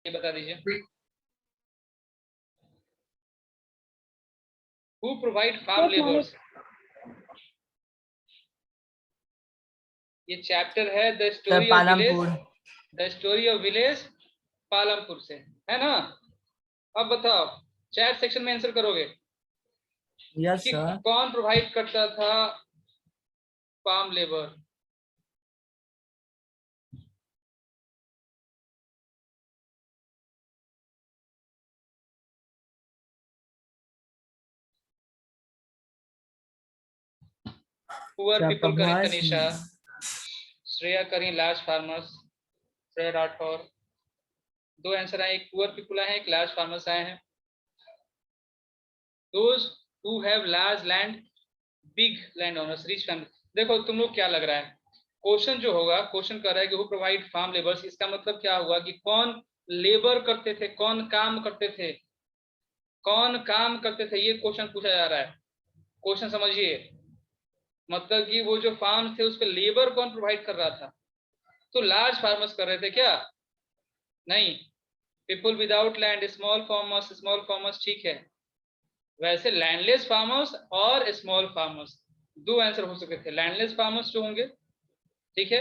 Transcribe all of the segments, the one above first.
ये बता दीजिए। Who provide farm laborers? ये चैप्टर है the story of village, the story of village Palampur से, है ना। अब बताओ चैट सेक्शन में आंसर करोगे। यस कि सर। कौन प्रोवाइड करता था फार्म लेबर? पुअर पीपल करें तनिषा, श्रेया करें लार्ज फार्मर्स, श्रेया राठौर। दो आंसर आए, एक पुअर पीपल आए हैं, एक लार्ज फार्मर्स आए हैं। Those who have large land, big land owners, rich family। देखो तुम लोग क्या लग रहा है, क्वेश्चन जो होगा, क्वेश्चन कर रहा है कि who provide farm laborers, इसका मतलब क्या हुआ कि कौन लेबर करते थे, कौन काम करते थे, कौन काम करते थे, ये क्वेश्चन पूछा जा रहा है। क्वेश्चन समझिए, मतलब कि वो जो फार्म थे उस पर लेबर कौन प्रोवाइड कर रहा था। तो लार्ज फार्मर्स कर रहे थे क्या? नहीं। People without land, small farmers, ठीक है। वैसे लैंडलेस फार्मर्स और स्मॉल फार्मर्स, दो आंसर हो सकते थे। लैंडलेस फार्मर्स जो होंगे, ठीक है,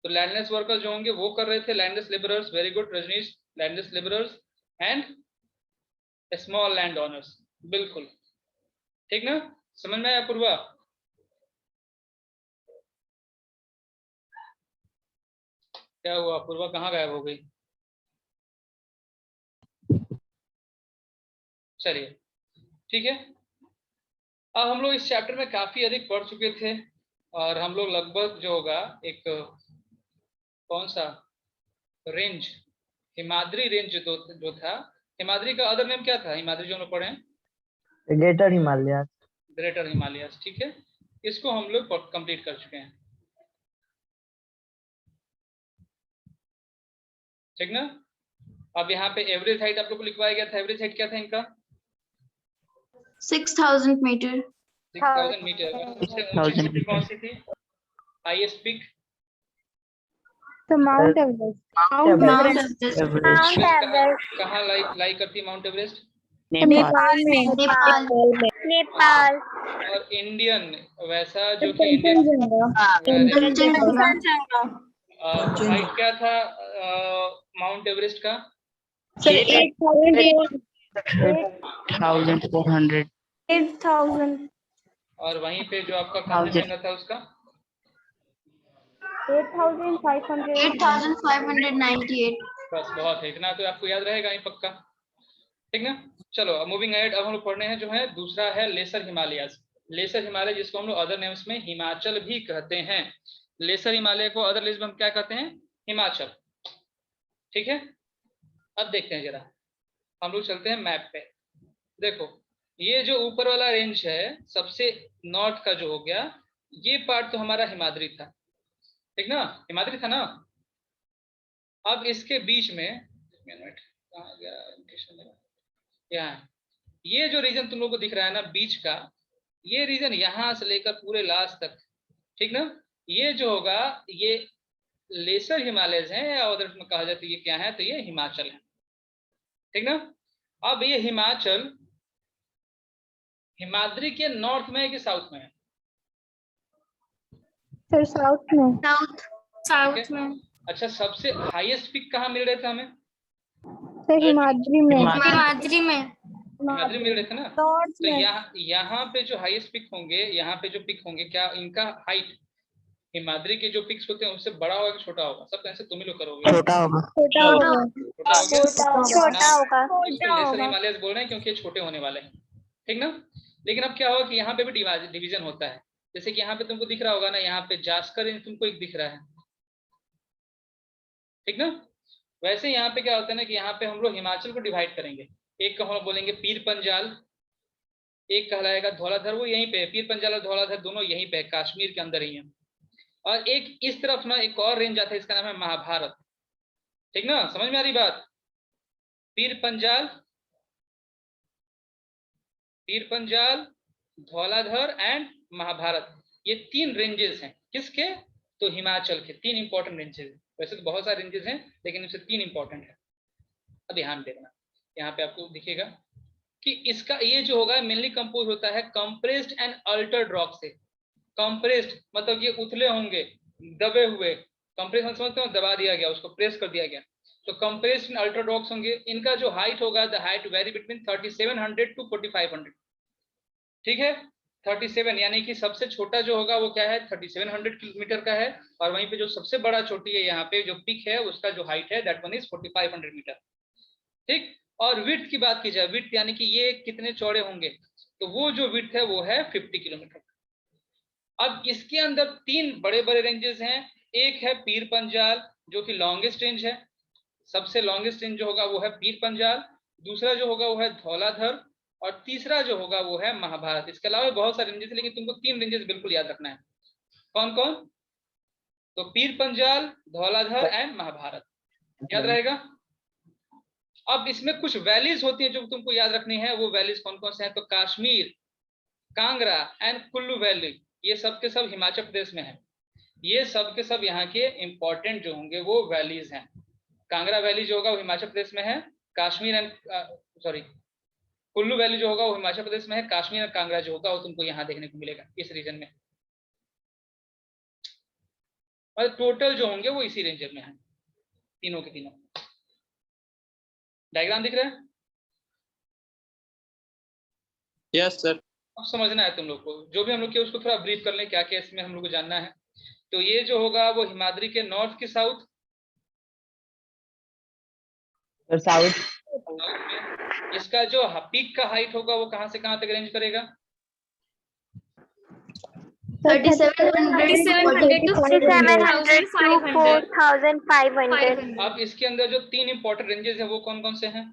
तो लैंडलेस वर्कर्स जो होंगे वो कर रहे थे, landless labourers, very good Rajneesh, landless labourers and small land owners, बिल्कुल ठीक ना। समझ में आया पूर्वा? क्या हुआ, पूर्वा कहाँ गायब हो गई? चलिए ठीक है। अब हम लोग इस चैप्टर में काफी अधिक पढ़ चुके थे और हम लोग लगभग जो होगा एक कौन सा रेंज, हिमाद्री रेंज जो था, हिमाद्री का अदर नेम क्या था? हिमाद्री जो हम लोग पढ़े हैं, ग्रेटर हिमालय, ग्रेटर हिमालयस, ठीक है, इसको हम लोग कंप्लीट कर चुके हैं, ठीक ना। अब यहाँ पे एवरेज हाइट आप लोग को लिखवाया गया था, एवरेज हाइट क्या था इनका? 6000 मीटर। 6000 मीटर। सबसे ऊंची चोटी कौन सी थी, हाईएस्ट पीक? तो माउंट एवरेस्ट। कहाँ लाई करती है माउंट एवरेस्ट? नेपाल में। नेपाल। और इंडियन, वैसा जो कि इंडियन हाइट क्या था माउंट एवरेस्ट का? 8400। 8000। और वहीं पे जो आपका कांचनजंगा था उसका 8598। बस बहुत है, इतना तो आपको याद रहेगा ही पक्का, ठीक ना। चलो अब मूविंग अहेड, अब हम लोग पढ़ने हैं जो है दूसरा है लेसर हिमालयस। लेसर हिमालय जिसको हम लोग अदर नेम्स में हिमाचल भी कहते हैं। लेसर हिमालय को अदर नेम्स में हम क्या कहते हैं? हिमाचल, ठीक है। अब देखते हैं जरा, हम लोग चलते हैं मैप पे। देखो ये जो ऊपर वाला रेंज है सबसे नॉर्थ का जो हो गया, ये पार्ट तो हमारा हिमाद्री था, ठीक ना, हिमाद्री था ना। अब इसके बीच में कहाँ गया, यहाँ ये जो रीजन तुम लोग को दिख रहा है ना बीच का, ये रीजन यहाँ से लेकर पूरे लास्ट तक, ठीक ना, ये जो होगा ये लेसर हिमालयज हैं, या उधर में कहा जाए तो ये क्या है, तो ये हिमाचल है, ठीक ना। अब ये हिमाचल हिमाद्री के नॉर्थ में है कि साउथ में है? सर साउथ में। साउथ में। अच्छा, सबसे हाईएस्ट पिक कहाँ मिल रहे थे हमें? सर हिमाद्री में। हिमाद्री में। हिमाद्री मिल रहे थे ना। तो यहाँ पे जो हाईएस्ट पिक होंगे, यहाँ पे जो पिक होंगे, क्या इनका हाइट हिमाद्री के जो पिक्स होते हैं उससे बड़ा होगा कि छोटा होगा? सब आंसर तुम ही लोग करोगे। छोटा होगा। लेसर हिमालयस बोल रहे हैं क्योंकि ये छोटे होने वाले हैं, ठीक ना। लेकिन अब क्या होगा कि यहाँ पे भी डिवीजन होता है, जैसे कि यहाँ पे तुमको दिख रहा होगा ना, यहाँ पे जास्कर तुमको एक दिख रहा है, ठीक ना। वैसे यहाँ पे क्या होता है ना कि यहाँ पे हम लोग हिमाचल को डिवाइड करेंगे, एक को हम बोलेंगे पीर पंजाल, एक कहलाएगा धौलाधर, वो यहीं पे, पीर पंजाल और धौलाधर दोनों यहीं पे कश्मीर के अंदर ही है। और एक इस तरफ ना एक और रेंज आता है, इसका नाम है महाभारत, ठीक ना, समझ में आ रही बात। पीर पंजाल, धौलाधर एंड महाभारत, ये 3 रेंजेस हैं किसके? तो हिमाचल के 3 इंपॉर्टेंट रेंजेस। वैसे तो बहुत सारे रेंजेस हैं लेकिन इससे 3 इंपॉर्टेंट है, अब ध्यान देना, यहाँ पे आपको दिखेगा कि इसका ये जो होगा मेनली कंपोज होता है कंप्रेस्ड एंड अल्टर्ड रॉक से। कंप्रेस्ड मतलब ये उथले होंगे, दबे हुए, कंप्रेस मतलब समझते हो, दबा दिया गया, उसको प्रेस कर दिया गया, तो कंप्रेस्ड एंड अल्टर्ड रॉक्स होंगे। इनका जो हाइट होगा, the height vary between 3700 to 4500, ठीक है। 37 यानी कि सबसे छोटा जो होगा वो क्या है, 3700 किलोमीटर का है, और वहीं पे जो सबसे बड़ा चोटी है, यहाँ पे जो पिक है, उसका जो हाइट है दैट वन इज 4500 मीटर, ठीक। और विड्थ की बात की जाए, विड्थ यानी कि ये कितने चौड़े होंगे, तो वो जो विड्थ है वो है 50 किलोमीटर। अब इसके अंदर तीन बड़े बड़े रेंजेस हैं। एक है पीर पंजाल जो कि लॉन्गेस्ट रेंज है, सबसे लॉन्गेस्ट रेंज जो होगा वो है पीर पंजाल, दूसरा जो होगा वो है धौलाधर, और तीसरा जो होगा वो है महाभारत। इसके अलावा बहुत सारे रेंजेस, लेकिन तुमको तीन रेंजेस बिल्कुल याद रखना है। कौन कौन? तो पीर पंजाल, धौलाधर एंड महाभारत, याद रहेगा। अब इसमें कुछ वैलीज होती हैं जो तुमको याद रखनी है। वो वैलीज कौन कौन से हैं? तो कश्मीर, कांगड़ा एंड कुल्लू वैली, ये सब के सब हिमाचल प्रदेश में है। ये सब के सब यहाँ के इंपॉर्टेंट जो होंगे वो वैलीज हैं। कांगड़ा वैली जो होगा वो हिमाचल प्रदेश में है, Kashmir and sorry Kullu valley जो होगा वो हिमाचल प्रदेश में है, कश्मीर एंड कांगड़ा जो होगा वो तुमको यहाँ देखने को मिलेगा इस रीजन में। और टोटल जो होंगे वो इसी रेंज में है, तीनों के तीनों। डायग्राम दिख रहा है? Yes sir. अब समझना है तुम लोग को, जो भी हम लोग किया उसको थोड़ा ब्रीफ कर लें, क्या क्या इसमें हम लोग को जानना है। तो ये जो होगा वो हिमाद्री के नॉर्थ की साउथ, साउथ में इसका जो पीक का हाइट होगा वो कहां से कहां तक रेंज करेगा? 3700 to 4500. अब इसके अंदर जो तीन इंपॉर्टेंट रेंजेस है वो कौन कौन से हैं?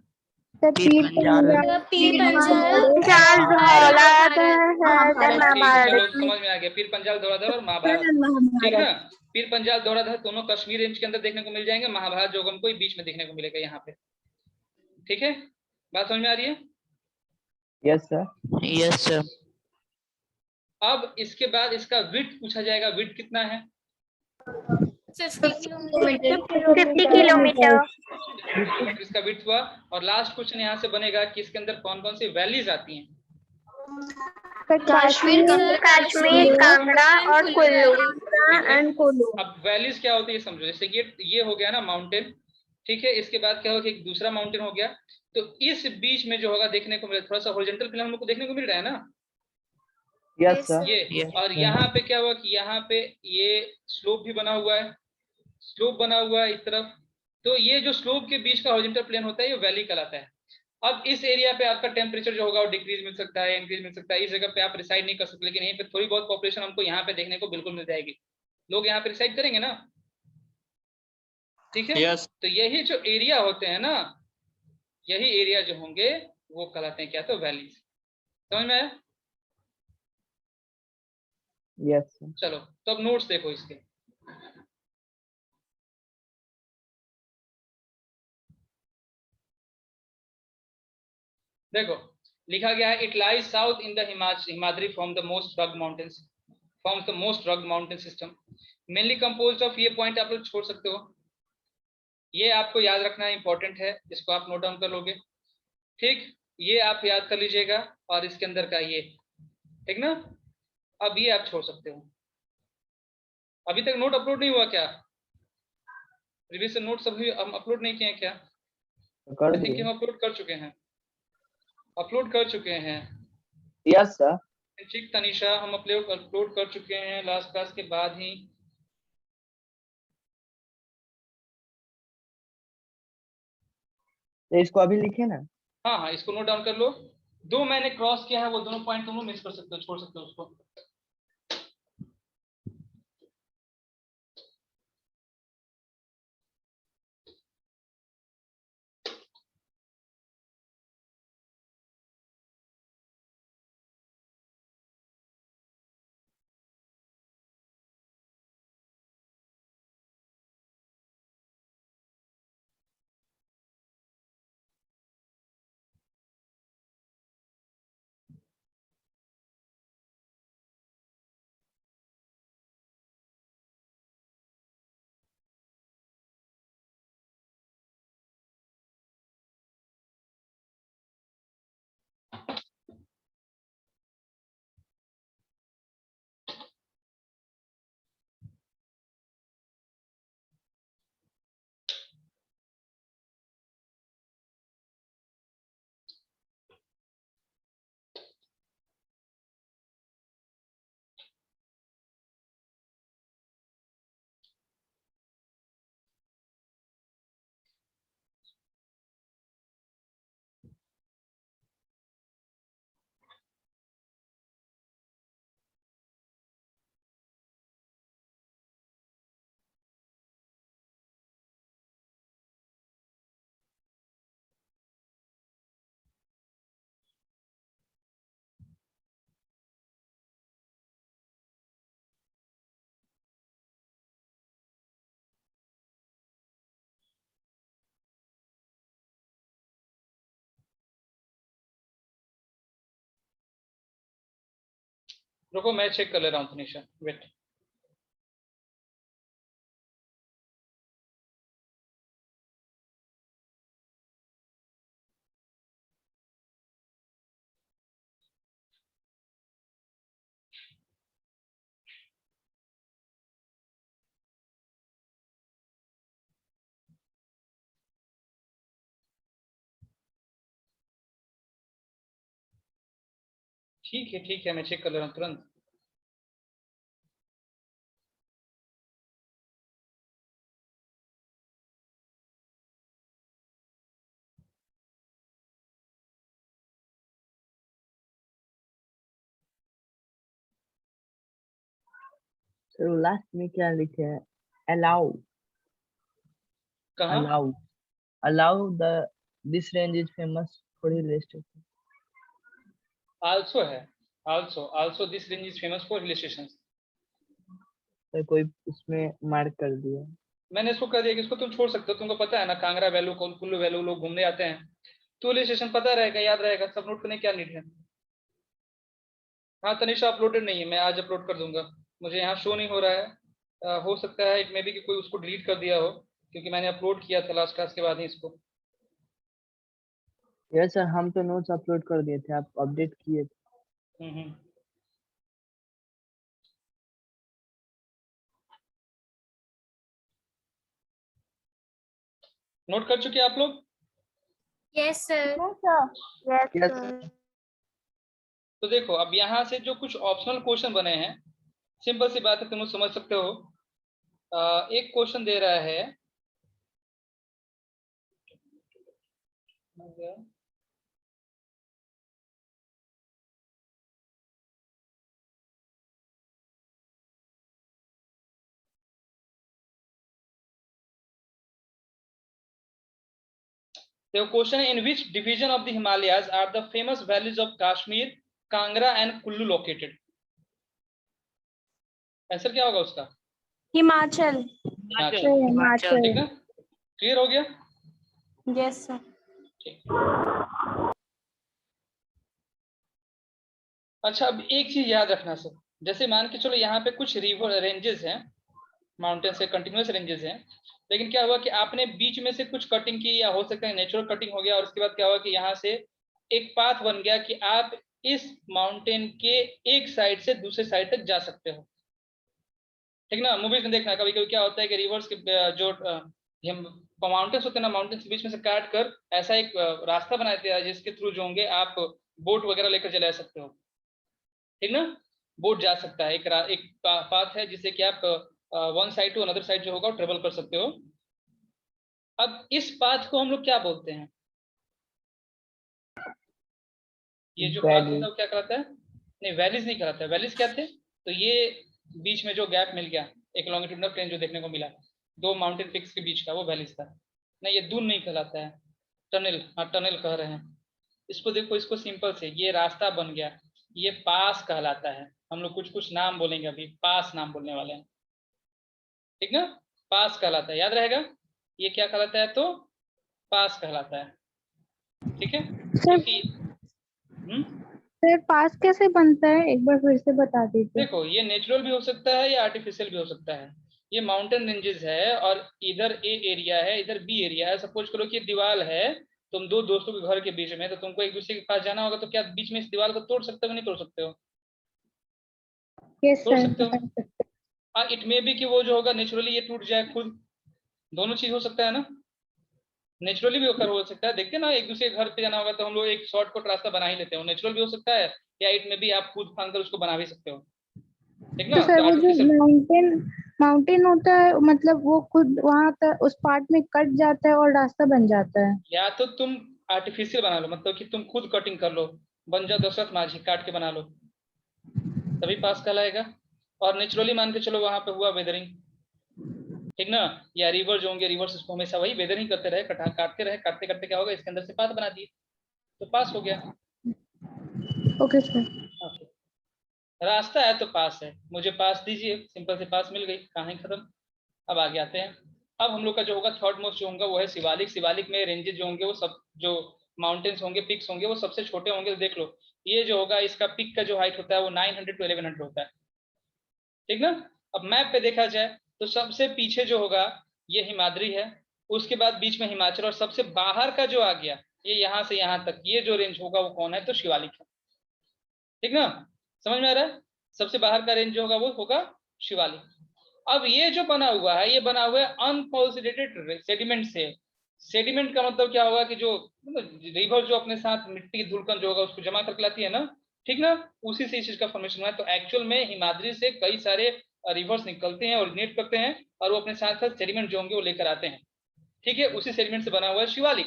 पीर पंजाल, पीर पंजाल, चलो समझ में आ गया, पीर पंजाल, धौलाधर और महाभारत, ठीक है। पीर पंजाल, धौलाधर दोनों कश्मीर रेंज के अंदर देखने को मिल जाएंगे, महाभारत जो हमको बीच में देखने को मिलेगा यहाँ पे, ठीक है। बात समझ में आ रही है? Yes sir. Yes sir. अब इसके बाद इसका विड्थ पूछा जाएगा, विड्थ कितना है? 50 किलोमीटर. 50 किलोमीटर। इसका विड्थ हुआ। और लास्ट क्वेश्चन यहाँ से बनेगा कि इसके अंदर कौन कौन सी वैलीज आती हैं? कश्मीर, कांगड़ा और कुल्लू। अब वैलीज क्या होती है ये समझो। जैसे कि ये हो गया ना माउंटेन, ठीक है। इसके बाद क्या होगा कि एक दूसरा माउंटेन हो गया, तो इस बीच में जो होगा देखने को मिले, थोड़ा सा हॉरिजॉन्टल प्लेन हम लोग को देखने को मिल रहा है ना, यस सर। ये। और यहाँ पे क्या हुआ कि यहाँ पे ये स्लोप भी बना हुआ है, स्लोप बना हुआ है इस तरफ, तो ये जो स्लोप के बीच का हॉरिजॉन्टल प्लेन होता है ये वैली कहलाता है। अब इस एरिया पे आपका टेम्परेचर जो होगा वो डिक्रीज मिल सकता है, इंक्रीज मिल सकता है। इस जगह पे आप रिसाइड नहीं कर सकते, लेकिन यहीं पे थोड़ी बहुत पॉपुलेशन हमको यहाँ पे देखने को बिल्कुल मिल जाएगी। लोग यहाँ पे रिसाइड करेंगे ना, ठीक है। Yes. तो यही जो एरिया होते हैं ना, यही एरिया जो होंगे वो कहलाते हैं क्या? तो वैलीज। समझ में आया? यस। चलो तो अब नोट्स देखो इसके। देखो लिखा गया है, it lies south in the Himadri from the most रग माउंटेन्स, फॉर्म्स द मोस्ट रग mountain system, mainly composed of, ये पॉइंट आप लोग छोड़ सकते हो, ये आपको याद रखना इंपॉर्टेंट है, इसको आप नोट डाउन कर लोगे, ठीक। ये आप याद कर लीजिएगा, और इसके अंदर का ये, ठीक ना। अब ये आप छोड़ सकते हो। अभी तक नोट अपलोड नहीं हुआ क्या? प्रीवियस नोट सभी हम अपलोड नहीं किए हैं क्या? आई थिंक हम अपलोड कर चुके हैं, अपलोड कर चुके हैं। Yes sir. ठीक तनिषा, हम अपलोड कर चुके हैं लास्ट क्लास के बाद ही। तो इसको अभी लिखे ना। हाँ हाँ, इसको नोट डाउन कर लो। दो मैंने क्रॉस किया है, वो दोनों पॉइंट तुम लोग मिस कर सकते हो, छोड़ सकते हो उसको। रुको मैं चेक कर ले रहा हूँ तनिषा, वेट। ठीक है मैं चेक कर ले रहा हूँ तुरंत। तो लास्ट में क्या लिखे है? अलाउ कहाँ? अलाउ अलाउ the this range is famous for hill station. Also है, also this range is famous for hill station. तो कोई उसमें मार्क कर दिया। मैंने इसको कह दिया कि इसको तुम छोड़ सकते हो, तुमको पता है ना कांगड़ा वैल्यू कुल्लू वैल्यू लोग घूमने आते हैं, तो हिल स्टेशन पता रहेगा, याद रहेगा, सब नोट करने क्या नीड है। हाँ तनिषा अपलोडेड नहीं है, मैं आज अपलोड कर दूंगा, मुझे यहाँ शो नहीं हो रहा है। हो सकता है इट मे बी कि कोई उसको डिलीट कर दिया हो, क्योंकि मैंने अपलोड किया था लास्ट क्लास के बाद ही इसको। यस सर, हम तो नोट्स अपलोड कर दिए थे, आप अपडेट किए थे। नोट कर चुके आप लोग? Yes sir. Yes, yes sir. Sir. तो देखो अब यहाँ से जो कुछ ऑप्शनल क्वेश्चन बने हैं, सिंपल सी बात है, तुम लोग समझ सकते हो। एक क्वेश्चन दे रहा है, देखो क्वेश्चन है, in which division of the Himalayas are the famous valleys of Kashmir, Kangra and Kullu located? Answer क्या होगा उसका? हिमाचल। हिमाचल. ठीक ना, क्लियर हो गया? Yes sir. अच्छा अब एक चीज याद रखना सर, जैसे मान के चलो यहाँ पे कुछ रिवर रेंजेस हैं, माउंटेन से कंटिन्यूस रेंजेस हैं, लेकिन क्या हुआ कि आपने बीच में से कुछ कटिंग की, या हो सकता है नेचुरल कटिंग हो गया, और उसके बाद क्या हुआ कि यहाँ से एक पाथ बन गया कि आप इस माउंटेन के एक साइड से दूसरे साइड तक जा सकते हो। ठीक ना, मूवीज में देखना कभी कभी क्या होता है कि रिवर्स के जो माउंटेन्स होते हैं ना, माउंटेन्स के बीच में से काट कर ऐसा एक रास्ता बना दिया है जिसके थ्रू जो होंगे आप बोट वगैरह लेकर चले जा सकते हो। ठीक ना, बोट जा सकता है, एक पाथ है जिससे कि आप one side to another side जो होगा ट्रेवल कर सकते हो। अब इस पाथ को हम लोग क्या बोलते हैं? ये जो पाथ होता है वो क्या कहलाता है? नहीं वैलीज नहीं कहलाता है, वैलीज क्या थे? तो ये बीच में जो गैप मिल गया, एक लॉन्गिट्यूडनल प्लेन जो देखने को मिला दो माउंटेन पिक्स के बीच का, वो वैलीज था। नहीं ये दून नहीं कहलाता है, टनल, हाँ टनल कह रहे हैं इसको। देखो इसको सिंपल से, ये रास्ता बन गया, ये पास कहलाता है। हम लोग कुछ कुछ नाम बोलेंगे अभी, पास नाम बोलने वाले हैं, ठीक ना, पास कहलाता है, याद रहेगा। ये क्या कहलाता है? तो पास कहलाता है, ठीक है। सर पास कैसे बनता है, एक बार फिर से बता दीजिए। देखो ये नेचुरल भी हो सकता है या आर्टिफिशियल भी हो सकता है। ये माउंटेन रेंजेस है और इधर ए एरिया है इधर बी एरिया है। सपोज करो कि दीवार है, तुम दो दोस्तों के घर के बीच में, तो तुमको एक दूसरे के पास जाना होगा, तो क्या बीच में इस दीवार को तोड़ सकते हो? नहीं तोड़ सकते हो? यस तोड़ सर, सकते हो। इट मे बी कि वो जो होगा नेचुरली ये टूट जाए खुद, दोनों चीज हो सकता है ना, नेचुरली भी होकर हो सकता है। देखते हैं ना, एक दूसरे के घर पे जाना होगा तो हम लोग एक शॉर्टकट रास्ता बना ही लेते हैं, नेचुरल भी हो सकता है, या इट में भी आप खुद फांद कर उसको बना भी सकते हो, ठीक ना। तो सर वो जो आर्टिफिशियल माउंटेन होता है, मतलब वो खुद वहाँ तक उस पार्ट में कट जाता है और रास्ता बन जाता है। या तो तुम आर्टिफिशियल बना लो, मतलब कि तुम खुद कटिंग कर लो, बन जाओ दशरथ माझी, काट के बना लो, तभी पास कहलाएगा। और नेचुरली मान के चलो वहां पे हुआ वेदरिंग, ठीक ना, या रिवर जो होंगे, रिवर्स इसको हमेशा वही वेदरिंग करते रहे, काटते रहे, काटते काटते क्या होगा, इसके अंदर से पाथ बना दिए, तो पास हो गया। Okay sir. रास्ता है तो पास है, मुझे पास दीजिए, सिंपल से पास मिल गई, कहानी खत्म। अब आगे आते हैं। अब हम लोग का जो होगा थर्ड मोस्ट जो होगा वो है शिवालिक। शिवालिक में रेंजेस जो होंगे वो सब, जो माउंटेन्स होंगे, पिक्स होंगे, वो सबसे छोटे होंगे। तो देख लो ये जो होगा इसका पिक का जो हाइट होता है वो 900 to 1100 होता है, ठीक ना। अब मैप पे देखा जाए तो सबसे पीछे जो होगा ये हिमाद्री है, उसके बाद बीच में हिमाचल, और सबसे बाहर का जो आ गया ये यहाँ से यहाँ तक ये जो रेंज होगा वो कौन है, तो शिवालिक है, ठीक ना। समझ में आ रहा है, सबसे बाहर का रेंज जो होगा वो होगा शिवालिक। अब ये जो बना हुआ है ये बना हुआ है अनपॉल्सिडेटेड सेडिमेंट से। सेडिमेंट का मतलब क्या होगा कि जो रिवर जो अपने साथ मिट्टी धुलकन जो होगा उसको जमा करके लाती है ना, ठीक ना, उसी से इस चीज का फॉर्मेशन हुआ है। तो एक्चुअल में हिमाद्री से कई सारे रिवर्स निकलते हैं, ओरिजिनेट करते हैं, और वो अपने साथ साथ सेडिमेंट जो होंगे वो लेकर आते हैं, ठीक है। उसी सेडिमेंट से बना हुआ है शिवालिक।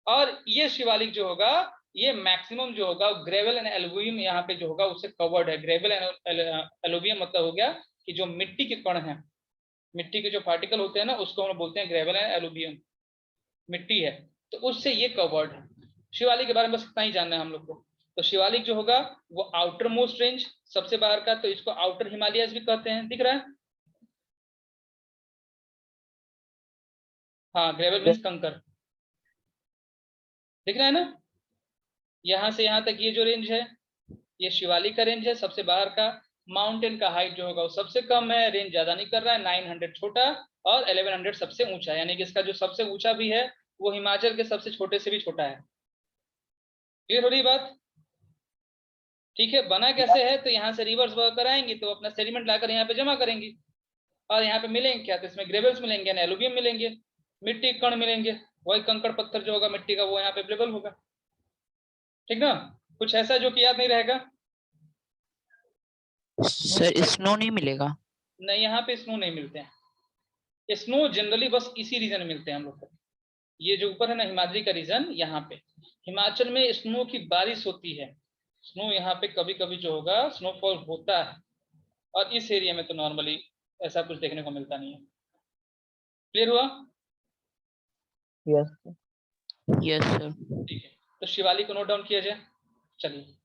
और ये शिवालिक जो होगा ये मैक्सिमम जो होगा ग्रेवल एंड एलुवियम यहाँ पे जो होगा उससे कवर्ड है। ग्रेवल एंड एलुवियम मतलब हो गया कि जो मिट्टी के कण हैं, मिट्टी के जो पार्टिकल होते हैं ना उसको हम बोलते हैं ग्रेवल एंड एलुवियम, मिट्टी है, तो उससे ये कवर्ड है। शिवालिक के बारे में बस इतना ही जानना है हम लोग को। तो शिवालिक जो होगा वो आउटर मोस्ट रेंज सबसे बाहर का, तो इसको आउटर हिमालयस भी कहते हैं, दिख रहा है। हाँ, ग्रेवल मीन्स कंकर, दिख रहा है ना। यहाँ से यहाँ तक ये जो रेंज है ये शिवालिक का रेंज है, सबसे बाहर का। माउंटेन का हाइट जो होगा वो सबसे कम है, रेंज ज्यादा नहीं कर रहा है, 900 छोटा और 1100 सबसे ऊंचा, यानी कि इसका जो सबसे ऊंचा भी है वो हिमाचल के सबसे छोटे से भी छोटा है। क्लियर हो रही बात, ठीक है। बना कैसे है, तो यहाँ से रिवर्स कर आएंगे तो अपना सेडिमेंट लाकर यहाँ पे जमा करेंगे, और यहाँ पे मिलेंगे क्या, तो इसमें ग्रेवल्स मिलेंगे, एलुवियम मिलेंगे, मिट्टी के कण मिलेंगे, वही कंकड़ पत्थर जो होगा मिट्टी का वो यहाँ पे अवेलेबल होगा, ठीक ना। कुछ ऐसा जो कि याद नहीं रहेगा। सर स्नो नहीं मिलेगा? नहीं, यहाँ पे स्नो नहीं मिलते हैं। स्नो जनरली बस इसी रीजन में मिलते हैं हम लोग को। ये जो ऊपर है ना हिमाद्री का रीजन, यहाँ पे हिमाचल में स्नो की बारिश होती है। स्नो यहाँ पे कभी कभी जो होगा स्नोफॉल होता है, और इस एरिया में तो नॉर्मली ऐसा कुछ देखने को मिलता नहीं है। क्लियर हुआ? Yes yes sir. ठीक है, तो शिवालिक को नोट डाउन किया जाए। चलिए,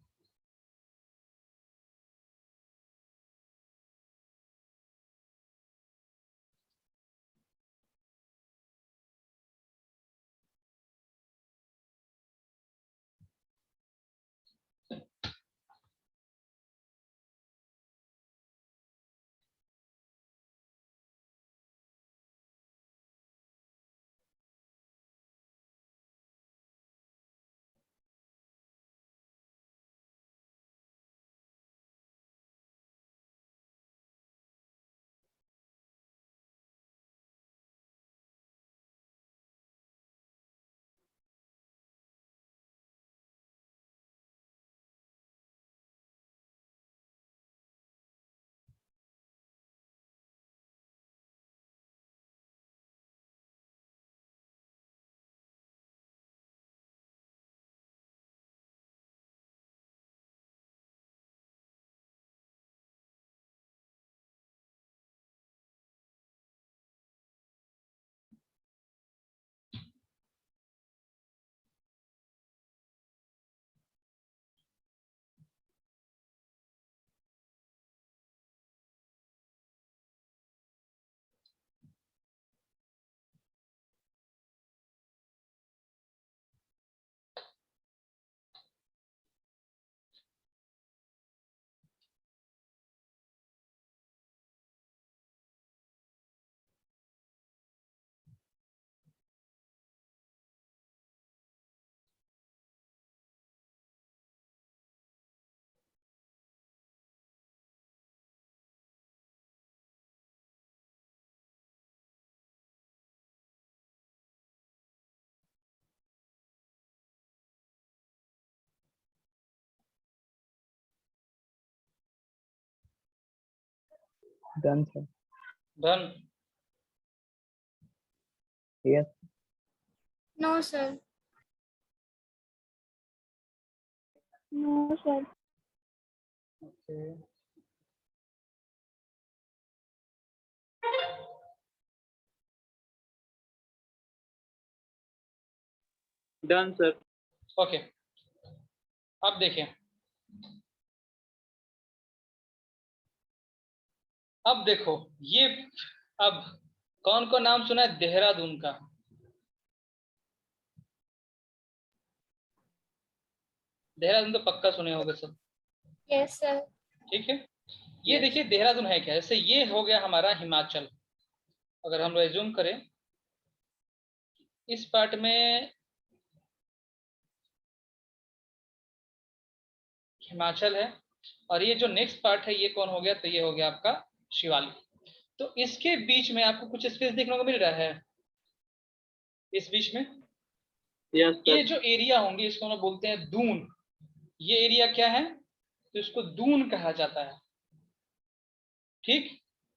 done sir. Done. Yes No, sir. No, sir. Done sir. Okay, अब देखें, अब देखो ये, अब कौन को नाम सुना है देहरादून का? देहरादून तो पक्का सुने होंगे सब, Yes, sir. ठीक है। ये देखिए देहरादून है क्या, जैसे ये हो गया हमारा हिमाचल। अगर हम रेज्यूम करें इस पार्ट में हिमाचल है, और ये जो नेक्स्ट पार्ट है ये कौन हो गया, तो ये हो गया आपका शिवालिक। तो इसके बीच में आपको कुछ स्पेस देखने को मिल रहा है, इस बीच में यस ये सर। जो एरिया होंगे इसको हम लोग बोलते हैं दून। ये एरिया क्या है, तो इसको दून कहा जाता है, ठीक।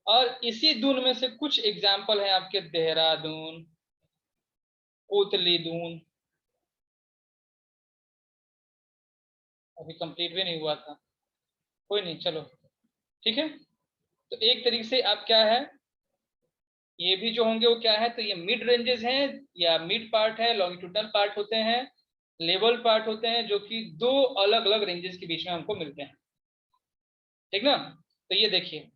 और इसी दून में से कुछ एग्जाम्पल है आपके देहरादून, कोतली दून, अभी कंप्लीट भी नहीं हुआ था, कोई नहीं, चलो ठीक है। तो एक तरीके से आप क्या है, ये भी जो होंगे वो क्या है, तो ये मिड रेंजेस हैं या मिड पार्ट है, लॉन्गिट्यूडनल पार्ट होते हैं, लेवल पार्ट होते हैं, जो कि दो अलग अलग रेंजेस के बीच में हमको मिलते हैं, ठीक ना। तो ये देखिए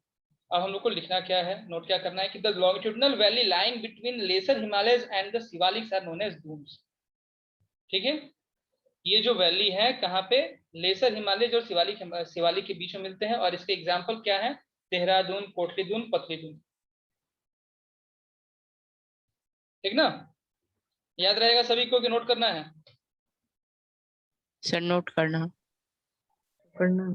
अब हम लोग को लिखना क्या है, नोट क्या करना है कि the longitudinal valley lying between lesser Himalayas and the Shivaliks are known as Duns, ठीक है। ये जो वैली है कहाँ पे, लेसर हिमालय और शिवालिक के बीच में मिलते हैं, और इसके एग्जाम्पल क्या है, देहरादून, कोटली दून, पतली दून, ठीक ना। याद रहेगा सभी को कि नोट करना है। सर नोट करना। करना।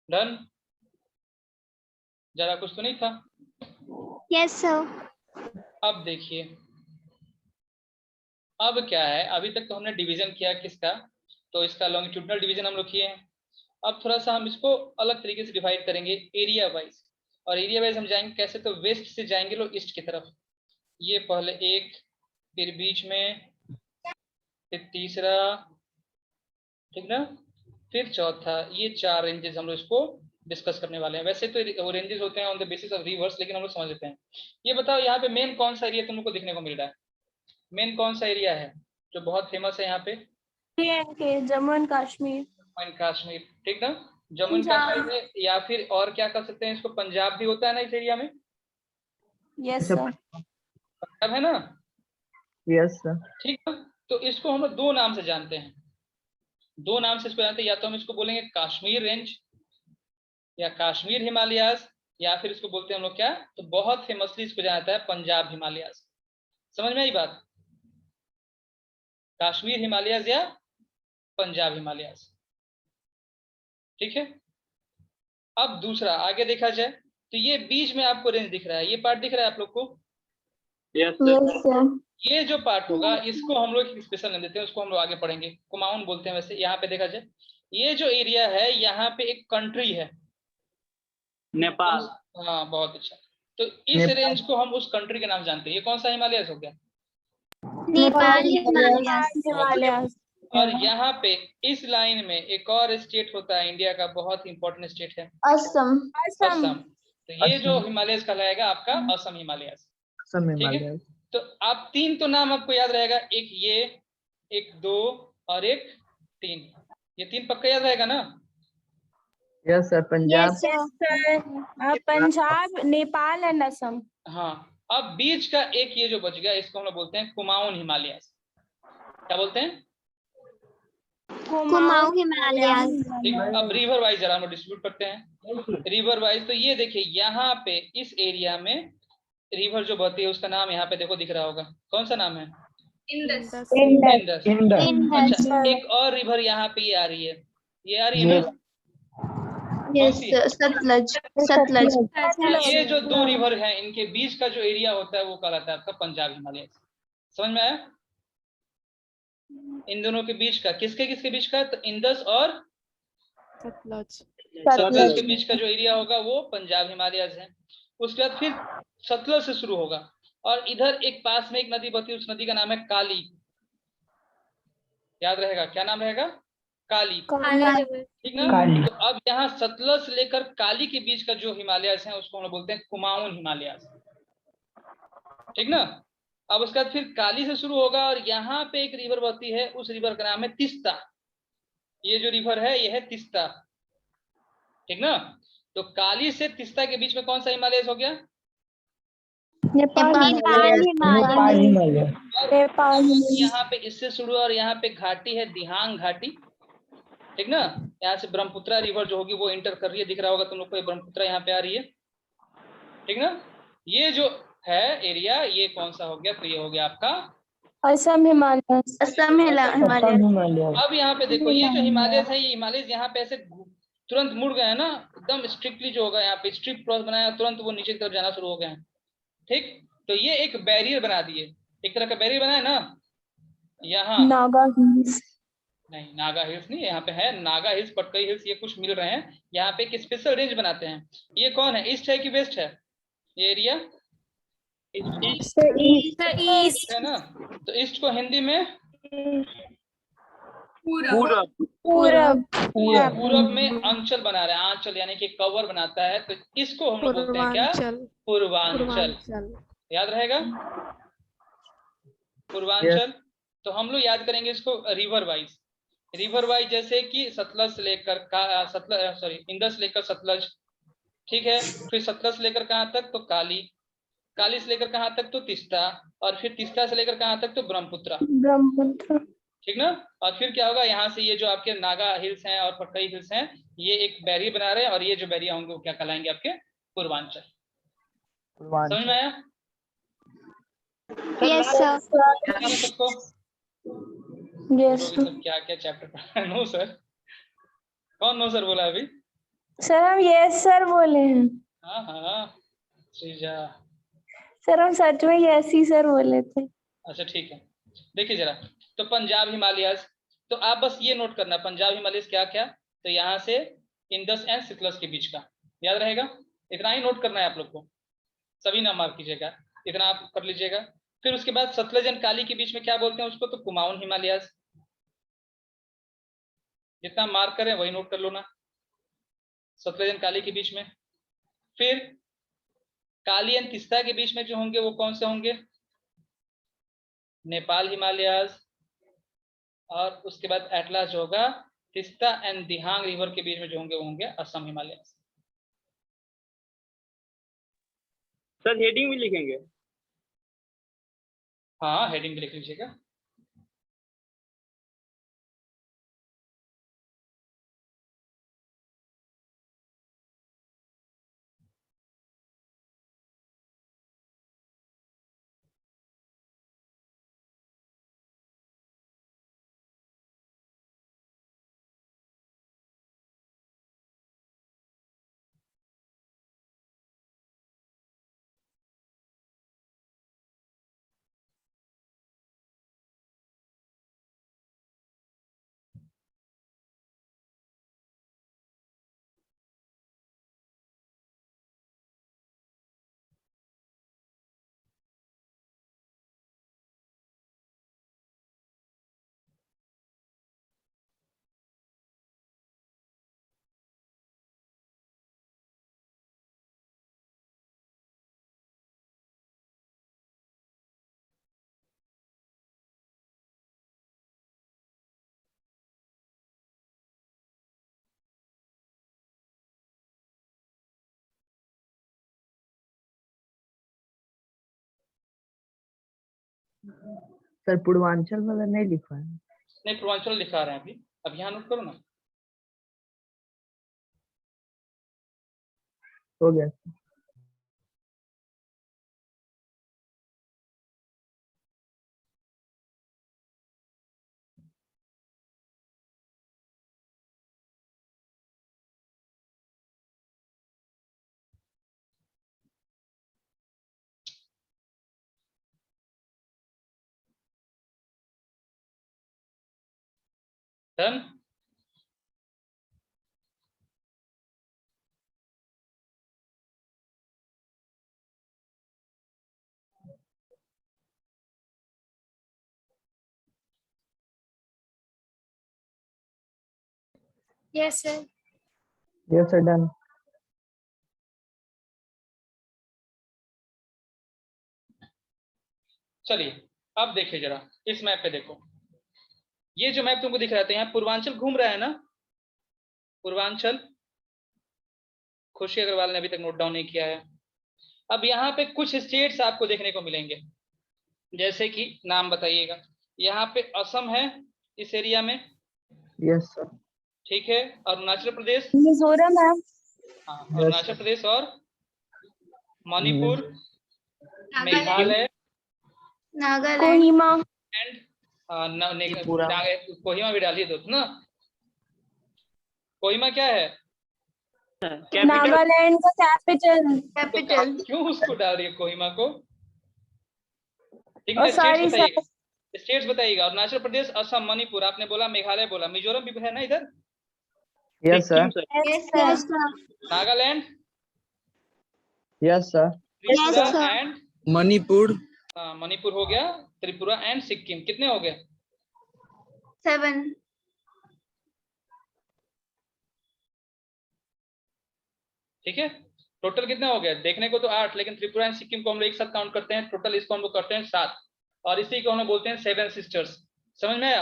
डन, जरा कुछ तो नहीं था। Yes, sir. अब देखिए अब क्या है, अभी तक तो हमने डिवीजन किया किसका, तो इसका लॉन्गिट्यूडनल डिवीजन हम लोग किए हैं। अब थोड़ा सा हम इसको अलग तरीके से डिवाइड करेंगे एरिया वाइज, और एरिया वाइज हम जाएंगे कैसे, तो वेस्ट से जाएंगे लोग ईस्ट की तरफ। ये पहले एक, फिर बीच में, फिर तीसरा, ठीक ना, फिर चौथा, ये 4 रेंजेस हम लोग इसको डिस्कस करने वाले हैं। वैसे तो वो रेंजेस होते हैं on the basis of reverse, लेकिन हम लोग समझ लेते हैं। ये बताओ यहाँ पे मेन कौन सा एरिया तुम लोग को देखने को मिल रहा है, मेन कौन सा एरिया है जो बहुत फेमस है यहाँ पे, जम्मू एंड कश्मीर। जम्मू एंड कश्मीर, ठीक ना। जम्मू एंड कश्मीर में, या फिर और क्या कर सकते हैं इसको, पंजाब भी होता है ना इस एरिया में, यस अच्छा, सर। पंजाब है ना, यस सर। ठीक है। तो इसको हम लोग दो नाम से जानते हैं, दो नाम से इसको जानते हैं, या तो हम इसको बोलेंगे कश्मीर रेंज या कश्मीर हिमालयास, या फिर इसको बोलते हैं हम लोग क्या, तो बहुत फेमसली इसको जाना जाता है पंजाब हिमालयास। समझ में आई बात, कश्मीर हिमालयास या पंजाब हिमालयास, ठीक है। अब दूसरा आगे देखा जाए तो ये बीच में आपको रेंज दिख रहा है, ये पार्ट दिख रहा है आप लोग को, यस सर। ये जो पार्ट होगा इसको हम लोग स्पेशल नाम देते हैं, उसको हम लोग आगे पढ़ेंगे, कुमाऊन बोलते हैं वैसे। यहाँ पे देखा जाए ये जो एरिया है यहाँ पे एक कंट्री है, नेपाल। हाँ बहुत अच्छा। तो इस नेपाल। रेंज को हम उस कंट्री के नाम जानते हैं, ये कौन सा हिमालयस हो गया, नेपाल हिमालयास। और यहाँ पे इस लाइन में एक और स्टेट होता है इंडिया का, बहुत ही इंपॉर्टेंट स्टेट है असम। असम। तो ये जो असम। हिमालयस कहलाएगा आपका असम हिमालयस, असम ठीक है। हिमालय। तो आप तीन तो नाम आपको याद रहेगा, एक ये, एक दो और एक तीन, ये तीन पक्का याद रहेगा ना। Yes sir. Punjab. Punjab, Nepal and Assam. हाँ, अब बीच का एक ये जो बच गया इसको हम लोग बोलते हैं कुमाऊन हिमालयस। क्या बोलते हैं, कुमाऊं हिमालयास। ठीक। अब रिवर वाइज जरा हम लोग डिस्ट्रीब्यूट करते हैं, रिवर वाइज। तो ये देखिए यहाँ पे इस एरिया में रिवर जो बहती है उसका नाम यहाँ पे देखो दिख रहा होगा, कौन सा नाम है, इंडस। इंडस। इंडस। अच्छा, एक और रिवर यहाँ पे ये आ रही है, ये आ रही है ना, यस, सी है? सतलज। सतलज। ये जो दो रिवर हैं इनके बीच का जो एरिया होता है वो कहलाता है आपका पंजाब हिमालय। समझ में आया, इन दोनों के बीच का, किसके किसके बीच का, तो इंडस और सतलज सतलज के बीच का जो एरिया होगा वो पंजाब हिमालयस है। उसके बाद फिर सतलज से शुरू होगा और इधर एक पास में एक नदी बहती है, उस नदी का नाम है काली। याद रहेगा, क्या नाम रहेगा? काली। ठीक ना? काली। तो अब यहाँ सतलज से लेकर काली के बीच का जो हिमालयस है उसको हम लोग बोलते हैं कुमाऊन हिमालयस। ठीक ना? अब उसके बाद फिर काली से शुरू होगा और यहाँ पे एक रिवर बहती है, उस रिवर का नाम है तीस्ता। ये जो रिवर है ये है तीस्ता। ठीक ना? तो काली से तीस्ता के बीच में कौन सा हिमालयस हो गया? नेपाल नेपाल नेपाल हिमालय। यहाँ पे इससे शुरू और यहाँ पे घाटी है दिहांग घाटी। ठीक ना? यहाँ से ब्रह्मपुत्रा रिवर जो होगी वो इंटर कर रही है, दिख रहा होगा तुम लोग को, ब्रह्मपुत्रा यहाँ पे आ रही है। ठीक ना? ये जो है एरिया ये कौन सा हो गया? तो ये हो गया आपका असम हिमालय। असम हिमालय। अब यहाँ पे देखो ये जो हिमालय है, ये हिमालय यहाँ पे ऐसे तुरंत मुड़ गए हैं ना, एकदम स्ट्रिक्टली जो होगा यहाँ पे स्ट्रिक्ट क्रॉस बनाया, तुरंत वो नीचे की तरफ जाना शुरू हो गए हैं। ठीक, तो ये एक बैरियर बना दिए, एक तरह का बैरियर बनाया ना। यहाँ नागा हिल्स। नहीं, नागा हिल्स नहीं, यहाँ पे है नागा हिल्स, पटकई हिल्स, ये कुछ मिल रहे हैं। यहाँ पे एक स्पेशल रेंज बनाते हैं। ये कौन है, ईस्ट है कि वेस्ट है ये एरिया? ईस्ट है ना? तो ईस्ट को हिंदी में पूरब। पूरब में अंचल बना रहे हैं, आंचल यानी कि कवर बनाता है, तो इसको हम लोग बोलते हैं क्या? पूर्वांचल। याद रहेगा पूर्वांचल। तो हम लोग याद करेंगे इसको रिवर वाइज, रिवर वाइज, जैसे कि सतलज से लेकर इंदस से लेकर सतलज। ठीक है, फिर सतलज से लेकर कहाँ तक? तो काली, काली से लेकर कहाँ तक? तो तीस्ता, और फिर तीस्ता से लेकर कहाँ तक? तो ब्रह्मपुत्रा। ठीक ना? और फिर क्या होगा, यहाँ से ये जो आपके नागा हिल्स हैं और पटकई हिल्स हैं, ये एक बैरियर बना रहे हैं, और ये जो बैरियर होंगे वो क्या कहलाएंगे? आपके पूर्वांचल। समझ में आया? Yes sir. सबको यस सब क्या क्या चैप्टर पढ़ा? नो सर, कौन नो सर बोला अभी? सर हम यस सर बोले हैं। हाँ हाँ श्रीजा। सर हम सच में यस ही सर बोले थे। अच्छा ठीक है, देखिए जरा, तो पंजाब हिमालयस, तो आप बस ये नोट करना पंजाब हिमालयस क्या क्या, तो यहाँ से इंदस एंड सतलज के बीच का, याद रहेगा, इतना ही नोट करना है आप लोग को, सभी ना मार्क कीजिएगा, इतना आप कर लीजिएगा। फिर उसके बाद सतलज एंड काली के बीच में क्या बोलते हैं उसको? तो कुमाऊन हिमालयस। जितना मार्क करें वही नोट कर लो ना, सतलज एंड काली के बीच में। फिर काली एंड तीस्ता के बीच में जो होंगे वो कौन से होंगे? नेपाल हिमालयस। और उसके बाद एटलास जो होगा तीस्ता एंड दिहांग रिवर के बीच में जो होंगे वो होंगे असम हिमालयस। सर हेडिंग भी लिखेंगे? हाँ हेडिंग भी लिख लीजिएगा। सर पूर्वांचल वाला नहीं लिखा है। नहीं पूर्वांचल लिखा रहे हैं अभी, अब यहाँ नोट करो ना। हो गया। Done. Yes, sir. Yes, sir, done. चलिए अब देखिए जरा इस मैप पे देखो, ये जो मैप तुमको दिख रहा था यहाँ पूर्वांचल घूम रहा है ना, पूर्वांचल। खुशी अग्रवाल ने अभी तक नोट डाउन नहीं किया है। अब यहाँ पे कुछ स्टेट्स आपको देखने को मिलेंगे, जैसे कि नाम बताइएगा। यहाँ पे असम है इस एरिया में, Yes, sir. ठीक है। अरुणाचल प्रदेश, मिजोरम है। हाँ Yes, अरुणाचल sir. प्रदेश और मणिपुर, मेघालय नागालैंड, कोहिमा, एंड कोहिमा भी डालिए दो ना। कोहिमा क्या है? कैपिटल नागालैंड का कैपिटल। तो क्यों उसको डाल रही है कोहिमा को? ठीक और है, सारी स्टेट्स बताइएगा। अरुणाचल प्रदेश, असम, मणिपुर, आपने बोला मेघालय बोला, मिजोरम भी है ना इधर, Yes, sir. Sikkim sir. Nagaland, Yes, sir. Tripura and Manipur. Manipur हो गया, त्रिपुरा एंड सिक्किम। कितने हो गए? 7। ठीक है, टोटल कितने हो गए? देखने को तो 8, लेकिन त्रिपुरा एंड सिक्किम को हम लोग एक साथ काउंट करते हैं, टोटल इसको हम लोग करते हैं 7, और इसी को हम लोग बोलते हैं 7 सिस्टर्स। समझ में आया?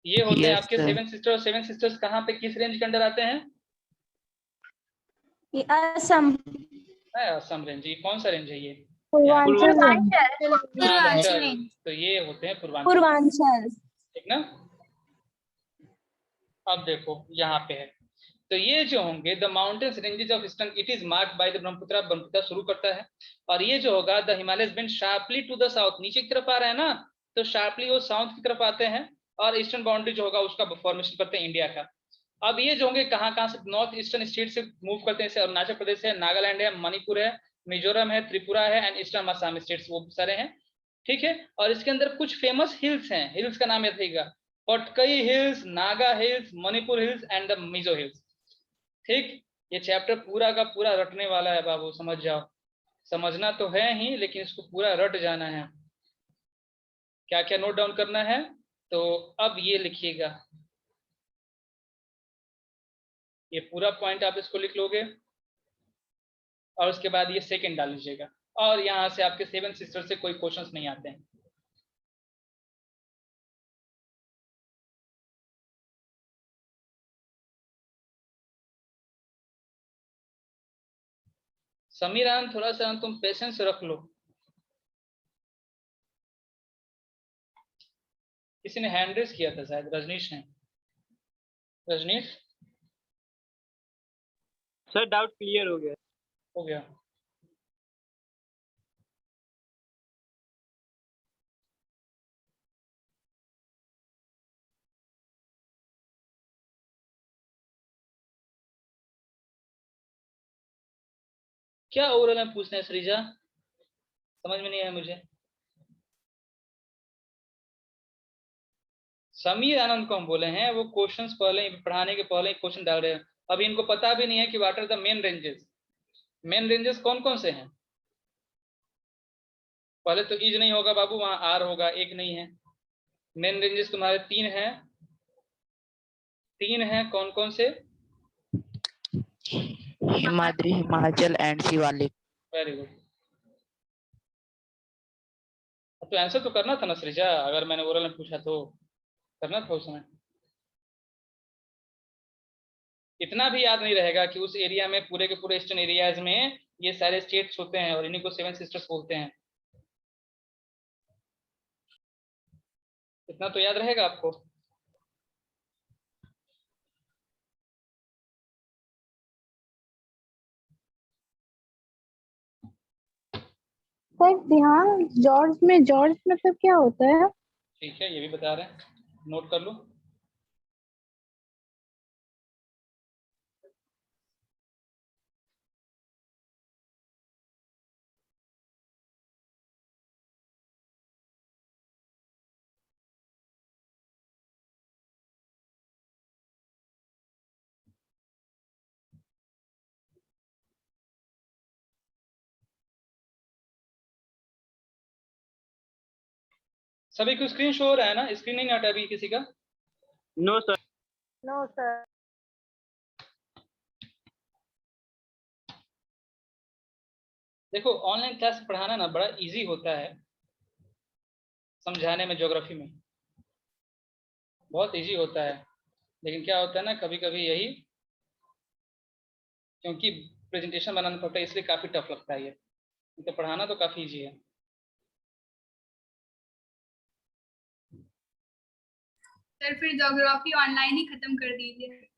ये होते हैं आपके 7 सिस्टर्स। 7 सिस्टर्स कहाँ पे किस रेंज के अंदर आते हैं? असम, असम रेंज। ये कौन सा रेंज है ये? पूर्वांचल। पूर्वांचल। तो ये होते हैं पूर्वांचल। ठीक ना। अब देखो यहाँ पे है, तो ये जो होंगे the mountains ranges of eastern, it is marked by the Brahmaputra. Brahmaputra शुरू करता है, और ये जो होगा the Himalayas bend sharply to the south, नीचे की तरफ आ रहा है ना, तो शार्पली वो साउथ की तरफ आते हैं, और ईस्टर्न बाउंड्री जो होगा उसका फॉर्मेशन करते हैं इंडिया का। अब ये जो होंगे कहाँ कहाँ से, नॉर्थ ईस्टर्न स्टेट से मूव करते हैं, जैसे अरुणाचल प्रदेश है, नागालैंड है, मणिपुर है, मिजोरम है, त्रिपुरा है एंड ईस्टर्न असम स्टेट्स, वो सारे हैं। ठीक है, और इसके अंदर कुछ फेमस हिल्स हैं, हिल्स का नाम याद रखिएगा, Patkai hills, Naga hills, Manipur hills and the Mizo hills. ठीक, ये चैप्टर पूरा का पूरा रटने वाला है बाबू, समझ जाओ। समझना तो है ही, लेकिन इसको पूरा रट जाना है। क्या क्या नोट डाउन करना है, तो अब ये लिखिएगा, ये पूरा पॉइंट आप इसको लिख लोगे, और उसके बाद ये सेकंड डाल लीजिएगा, और यहाँ से आपके 7 सिस्टर से कोई क्वेश्चंस नहीं आते हैं। समीरान, थोड़ा सा तुम पेशेंस रख लो। किसी ने हैंड रेस किया था शायद, रजनीश ने। रजनीश सर डाउट क्लियर हो गया। हो गया। क्या ओरल में पूछना है श्रीजा? समझ में नहीं आया मुझे। समीर आनंद को हम बोले हैं, वो क्वेश्चंस पहले पढ़ाने के पहले क्वेश्चन डाल रहे हैं। अभी इनको पता भी नहीं है कि what are the main ranges. Main ranges कौन कौन से हैं? पहले तो इज नहीं होगा बाबू, वहां आर होगा, एक नहीं है। मेन रेंजेस तुम्हारे 3 हैं। 3 हैं, कौन कौन से? Himadri, Himachal and Shivalik. Very good. तो आंसर तो करना था ना सृजा, अगर मैंने ओरल में पूछा तो करना था उस समय। इतना भी याद नहीं रहेगा कि उस एरिया में पूरे के पूरे ईस्टर्न एरियाज में ये सारे स्टेट्स होते हैं, और इन्हीं को 7 सिस्टर्स बोलते हैं। इतना तो याद रहेगा आपको। सर ध्यान, जॉर्ज में, जॉर्ज मतलब क्या होता है? ठीक है, ये भी बता रहे हैं, नोट कर लो। सभी को स्क्रीन शो हो रहा है ना? स्क्रीन नहीं हटा अभी किसी का? No sir. No sir. देखो ऑनलाइन क्लास पढ़ाना ना बड़ा इजी होता है समझाने में, ज्योग्राफी में बहुत इजी होता है, लेकिन क्या होता है ना कभी कभी यही, क्योंकि प्रेजेंटेशन बनाना पड़ता है इसलिए काफी टफ लगता है ये, तो पढ़ाना तो काफी इजी है। सर फिर ज्योग्राफी ऑनलाइन ही खत्म कर दीजिए।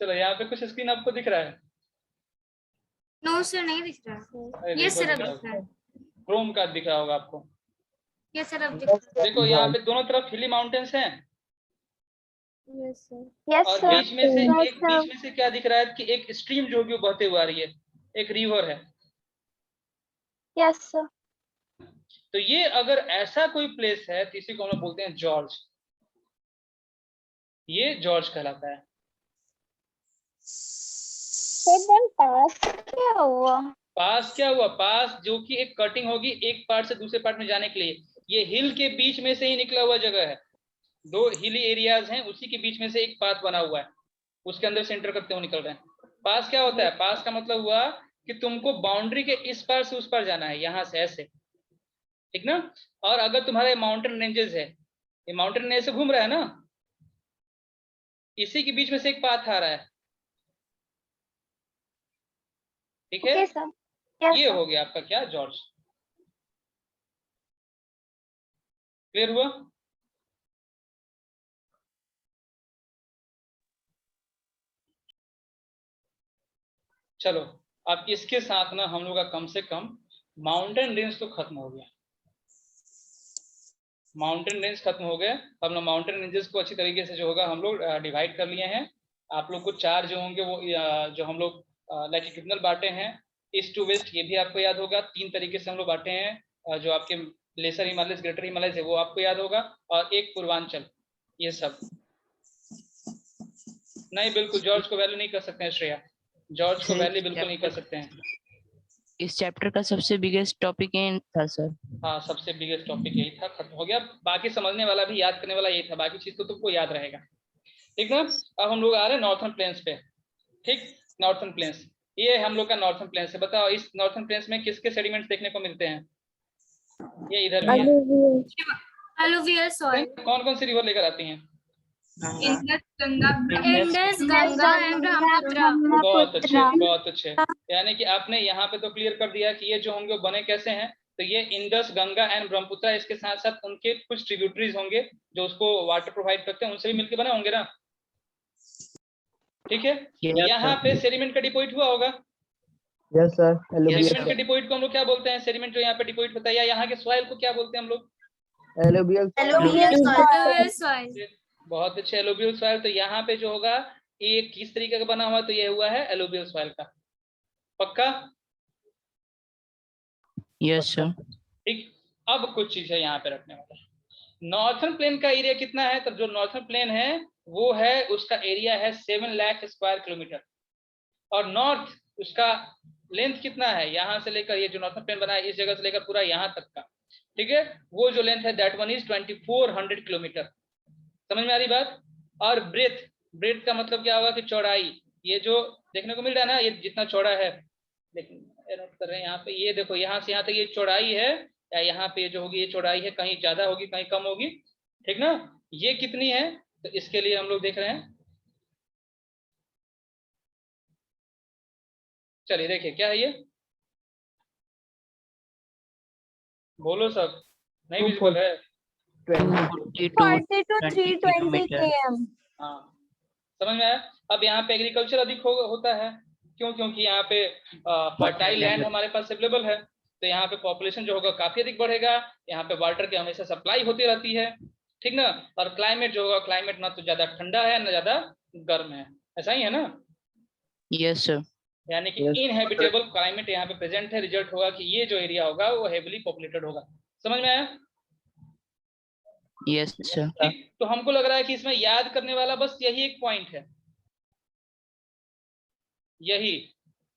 चलो यहाँ पे कुछ स्क्रीन आपको दिख रहा है? नो सर नहीं दिख रहा। अरे ये देखो, सर दिख अब रहा दिख रहा है। क्रोम का दिख रहा होगा आपको। ये सर अब दिख रहा है। देखो यहाँ पे दोनों तरफ हिली माउंटेन्स हैं यस सर। और बीच में से क्या दिख रहा है कि एक स्ट्रीम जो होगी वो बहते हुए आ रही है, एक रिवर है। Yes sir. तो ये अगर ऐसा कोई प्लेस है तो इसी को हम लोग बोलते हैं जॉर्ज। ये जॉर्ज कहलाता है। पास क्या हुआ? पास क्या हुआ? पास जो कि एक कटिंग होगी एक पार्ट से दूसरे पार्ट में जाने के लिए, ये हिल के बीच में से ही निकला हुआ जगह है, दो हिली एरियाज हैं उसी के बीच में से एक पाथ बना हुआ है, उसके अंदर से एंटर करते हुए निकल रहे हैं। पास क्या होता है? पास का मतलब हुआ कि तुमको बाउंड्री के इस पार से उस पार जाना है, यहां से ऐसे, ठीक ना। और अगर तुम्हारे माउंटेन रेंजेस है, ये माउंटेन रेंज से घूम रहा है ना, इसी के बीच में से एक पाथ आ रहा है, ठीक है। ये हो गया आपका क्या, जॉर्ज। क्लियर हुआ? चलो अब इसके साथ ना हम लोग का कम से कम माउंटेन रेंज तो खत्म हो गया। माउंटेन रेंज खत्म हो गए। हम लोग माउंटेन रेंजेस को अच्छी तरीके से जो होगा हम लोग डिवाइड कर लिए हैं। आप लोग को चार जो होंगे वो जो हम लोग लैटिट्यूडनल बांटे हैं, ईस्ट टू वेस्ट, ये भी आपको याद होगा। तीन तरीके से हम लोग बांटे हैं, जो आपके लेसर हिमालय ग्रेटर हिमालय है वो आपको याद होगा, और एक पूर्वांचल, ये सब। नहीं बिल्कुल जॉर्ज को वैल्यू नहीं कर सकते हैं श्रेया, जॉर्ज को वैल्यू बिल्कुल नहीं कर सकते हैं। इस चैप्टर का सबसे बिगेस्ट टॉपिक ये था सर। हाँ सबसे बिगेस्ट टॉपिक यही था, खत्म हो गया। बाकी समझने वाला भी, याद करने वाला यही था, बाकी चीज तो तुमको याद रहेगा, ठीक ना। अब हम लोग आ रहे हैं नॉर्थर्न प्लेन्स पे, ठीक। नॉर्थर्न प्लेन्स, ये हम लोग का नॉर्थर्न प्लेन्स है। बताओ इस नॉर्थर्न प्लेन्स में किसके सेडिमेंट्स देखने को मिलते हैं? ये इधर भी है। Alluvial soil. कौन कौन सी रिवर लेकर आती हैं? Indus Ganga and Brahmaputra. बहुत अच्छे, बहुत अच्छे। यानी कि आपने यहाँ पे तो क्लियर कर दिया कि ये जो होंगे वो बने कैसे हैं। तो ये इंडस, गंगा एंड ब्रह्मपुत्र, इसके साथ साथ उनके कुछ ट्रिब्यूटरीज होंगे जो उसको वाटर प्रोवाइड करते हैं, उनसे भी मिलकर बने होंगे ना, ठीक है। यहाँ पे सेडिमेंट का डिपॉजिट हुआ होगा। Yes sir. सेडिमेंट के डिपॉजिट को हम लोग क्या बोलते हैं? सेडिमेंट जो यहाँ पे डिपॉजिट होता है, या यहाँ के सॉइल को क्या बोलते हैं हम लोग? Alluvial soil. बहुत अच्छे, एलुवियल सॉइल। तो यहाँ पे जो होगा ये किस तरीके का बना हुआ, तो ये हुआ है एलुवियल सॉइल का। पक्का? Yes sir. ठीक। अब कुछ चीजें यहाँ पे रखने वाला है। नॉर्थर्न प्लेन का एरिया कितना है? तो जो नॉर्थर्न प्लेन है वो है, उसका एरिया है 7 लाख स्क्वायर किलोमीटर, और नॉर्थ उसका लेंथ कितना है? यहाँ से लेकर, ये जो नॉर्थर्न प्लेन बना है इस जगह से लेकर पूरा यहाँ तक का, ठीक है, वो जो लेंथ है दैट वन इज 2400 किलोमीटर। समझ में आ रही बात? और ब्रेथ, ब्रेथ का मतलब क्या होगा कि चौड़ाई, ये जो देखने को मिल रहा है ना, ये जितना चौड़ा है, लेकिन नोट कर रहे हैं यहाँ पे, ये देखो यहाँ से यहाँ तक ये चौड़ाई है, या यहाँ पे जो होगी ये चौड़ाई है, कहीं ज्यादा होगी कहीं कम होगी, ठीक ना। ये कितनी है? तो इसके लिए हम लोग देख रहे हैं, चलिए देखिए क्या है ये, बोलो सब, नहीं विजिबल है? 42 km। हाँ समझ में आया। अब यहाँ पे एग्रीकल्चर अधिक होता है, क्यों? क्योंकि यहाँ पे फर्टाइल लैंड हमारे पास अवेलेबल है, तो यहाँ पे पॉपुलेशन जो होगा काफी अधिक बढ़ेगा। यहाँ पे वाटर की हमेशा सप्लाई होती रहती है, ठीक ना। और क्लाइमेट जो होगा, क्लाइमेट ना तो ज्यादा ठंडा है ना ज्यादा गर्म है, ऐसा ही है ना। Yes sir. यानी कि इनहेबिटेबल क्लाइमेट यहाँ पे प्रेजेंट है। रिजल्ट होगा कि ये जो एरिया होगा वो हेवीली पॉपुलेटेड होगा। समझ में आया? Yes sir. ठीक। तो हमको लग रहा है कि इसमें याद करने वाला बस यही एक पॉइंट है, यही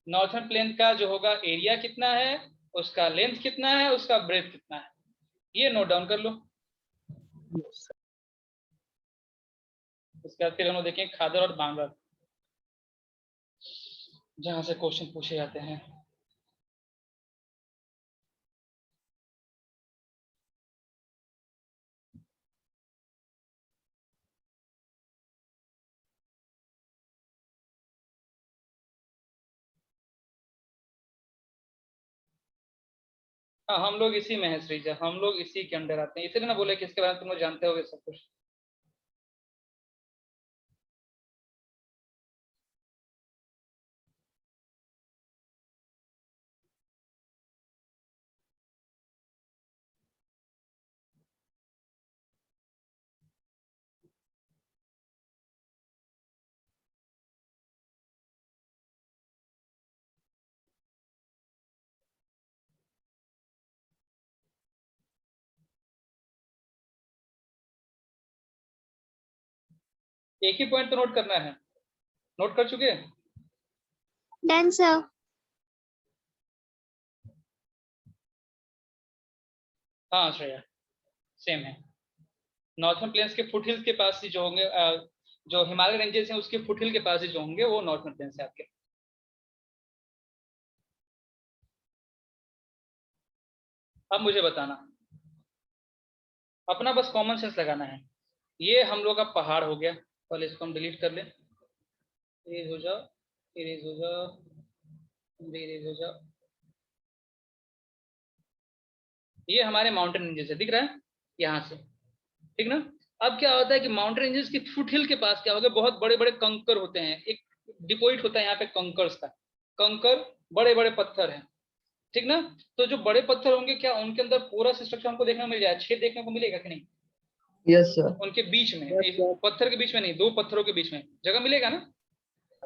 नॉर्थर्न प्लेन का जो होगा एरिया कितना है, उसका लेंथ कितना है, उसका ब्रेथ कितना है, ये नोट डाउन कर लो। उसके बाद फिर हम लोग देखेंगे खादर और बांगर, जहां से क्वेश्चन पूछे जाते हैं। हाँ, हम लोग इसी में है श्रीजा, हम लोग इसी के अंदर आते हैं, इसलिए ना बोले कि इसके बारे में तुम लोग जानते होगे सब कुछ। एक ही पॉइंट तो नोट करना है, नोट कर चुके हैं? Done sir. हाँ श्रेया, सेम है। नॉर्थर्न प्लेन्स के फुटहिल्स के पास ही जो होंगे, जो हिमालय रेंजेस हैं उसके फुटहिल के पास ही जो होंगे वो नॉर्थर्न प्लेन्स है आपके। अब मुझे बताना, अपना बस कॉमन सेंस लगाना है। ये हम लोग का पहाड़ हो गया, पहले इसको हम डिलीट कर लें, इरेज हो जाओ, इरेज हो जाओ, इरेज हो जाओ। ये हमारे माउंटेन रेंजेस है, दिख रहा है यहाँ से, ठीक ना। अब क्या होता है कि माउंटेन रेंजेस की फुटहिल के पास क्या होगा, बहुत बड़े बड़े कंकर होते हैं, एक डिपोजिट होता है यहाँ पे कंकर्स का, कंकर बड़े बड़े पत्थर हैं, ठीक ना। तो जो बड़े पत्थर होंगे क्या उनके अंदर पूरा स्ट्रक्चर हमको देखने को मिल जाएगा, छेद देखने को मिलेगा कि नहीं? Yes sir. उनके बीच में, Yes, sir. पत्थर के बीच में नहीं, दो पत्थरों के बीच में जगह मिलेगा ना?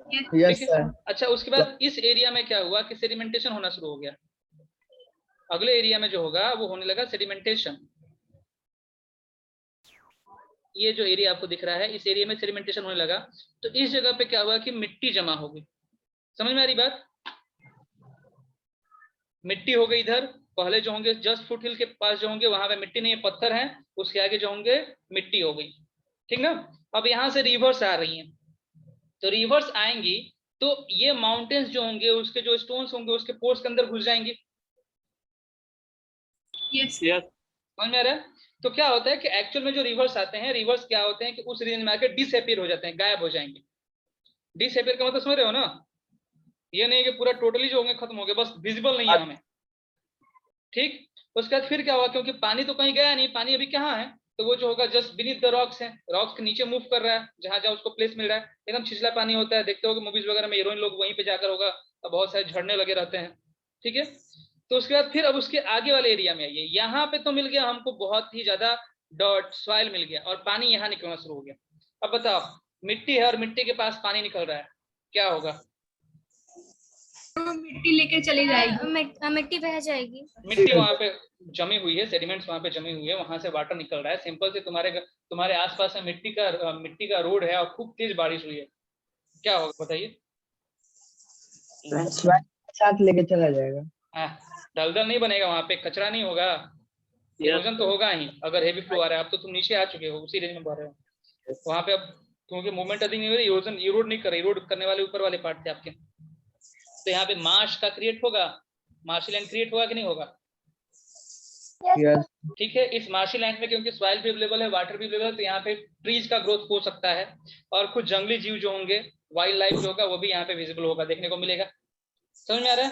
यस ठीक है। सर। अच्छा, उसके बाद इस एरिया में क्या हुआ कि सेडिमेंटेशन होना शुरू हो गया, अगले एरिया में जो होगा वो होने लगा सेडिमेंटेशन। ये जो एरिया आपको दिख रहा है, इस एरिया में सेडिमेंटेशन होने लगा, तो इस जगह पे क्या हुआ कि मिट्टी जमा हो गई। समझ में आ रही बात? मिट्टी हो गई इधर, पहले जो होंगे जस्ट फुटहिल के पास जो होंगे वहां पे मिट्टी नहीं है, पत्थर है, उसके आगे जो होंगे मिट्टी हो गई, ठीक ना। अब यहाँ से रिवर्स आ रही हैं, तो रिवर्स आएंगी तो ये माउंटेन्स जो होंगे उसके जो स्टोन्स होंगे उसके पोर्स के अंदर घुस जाएंगी। यस यस समझ में आ रहा है? तो क्या होता है कि एक्चुअल में जो रिवर्स आते हैं, रिवर्स क्या होते हैं कि उस रीजन में आकर डिसअपीयर हो जाते हैं, गायब हो जाएंगे। डिसअपीयर का मतलब समझ रहे हो ना, ये नहीं कि पूरा टोटली जो होंगे खत्म हो गए, बस विजिबल नहीं है हमें, ठीक। उसके बाद फिर क्या हुआ, क्योंकि पानी तो कहीं गया नहीं, पानी अभी कहाँ है, तो वो जो होगा जस्ट बीनीथ द रॉक्स है, रॉक्स के नीचे मूव कर रहा है, जहां जहां उसको प्लेस मिल रहा है, एकदम छिछला पानी होता है, देखते हो मूवीज वगैरह में हीरोइन लोग वहीं पे जाकर होगा, बहुत सारे झरने लगे रहते हैं, ठीक है। तो उसके बाद फिर अब उसके आगे वाले एरिया में आइए, यहाँ पे तो मिल गया हमको बहुत ही ज्यादा डॉट सॉइल मिल गया और पानी यहाँ निकलना शुरू हो गया। अब बताओ, मिट्टी है और मिट्टी के पास पानी निकल रहा है, क्या होगा? मिट्टी लेके चली जाएगी, मिट्टी बह जाएगी। मिट्टी वहां पे जमी हुई है, सेडिमेंट्स वहां पे जमी हुई है, वहां से वाटर निकल रहा है, सिंपल से तुम्हारे आसपास में मिट्टी का रोड है और खूब तेज बारिश हुई है, क्या होगा बताइए? साथ लेके चला जाएगा। दलदल नहीं बनेगा वहां पे, कचरा नहीं होगा, इरोजन तो होगा ही अगर हेवी फ्लो आ रहा है। अब तो तुम नीचे आ चुके हो, उसी रेंज में बढ़ रहे हो, वहां पे अब क्योंकि मूवमेंट अधिक नहीं हो रही, इरोजन इरोड नहीं कर रही, इरोड करने वाले ऊपर वाले पार्ट थे आपके, तो यहाँ पे मार्श का क्रिएट होगा, मार्शी लैंड क्रिएट होगा कि नहीं होगा? यस। ठीक है। इस मार्शी लैंड में क्योंकि सॉइल भी अवेलेबल है, वाटर भी अवेलेबल है, तो यहाँ पे ट्रीज का ग्रोथ हो सकता है और कुछ जंगली जीव जो होंगे, वाइल्ड लाइफ जो होगा वो भी यहाँ पे विजिबल होगा, देखने को मिलेगा। समझ में आ रहा है?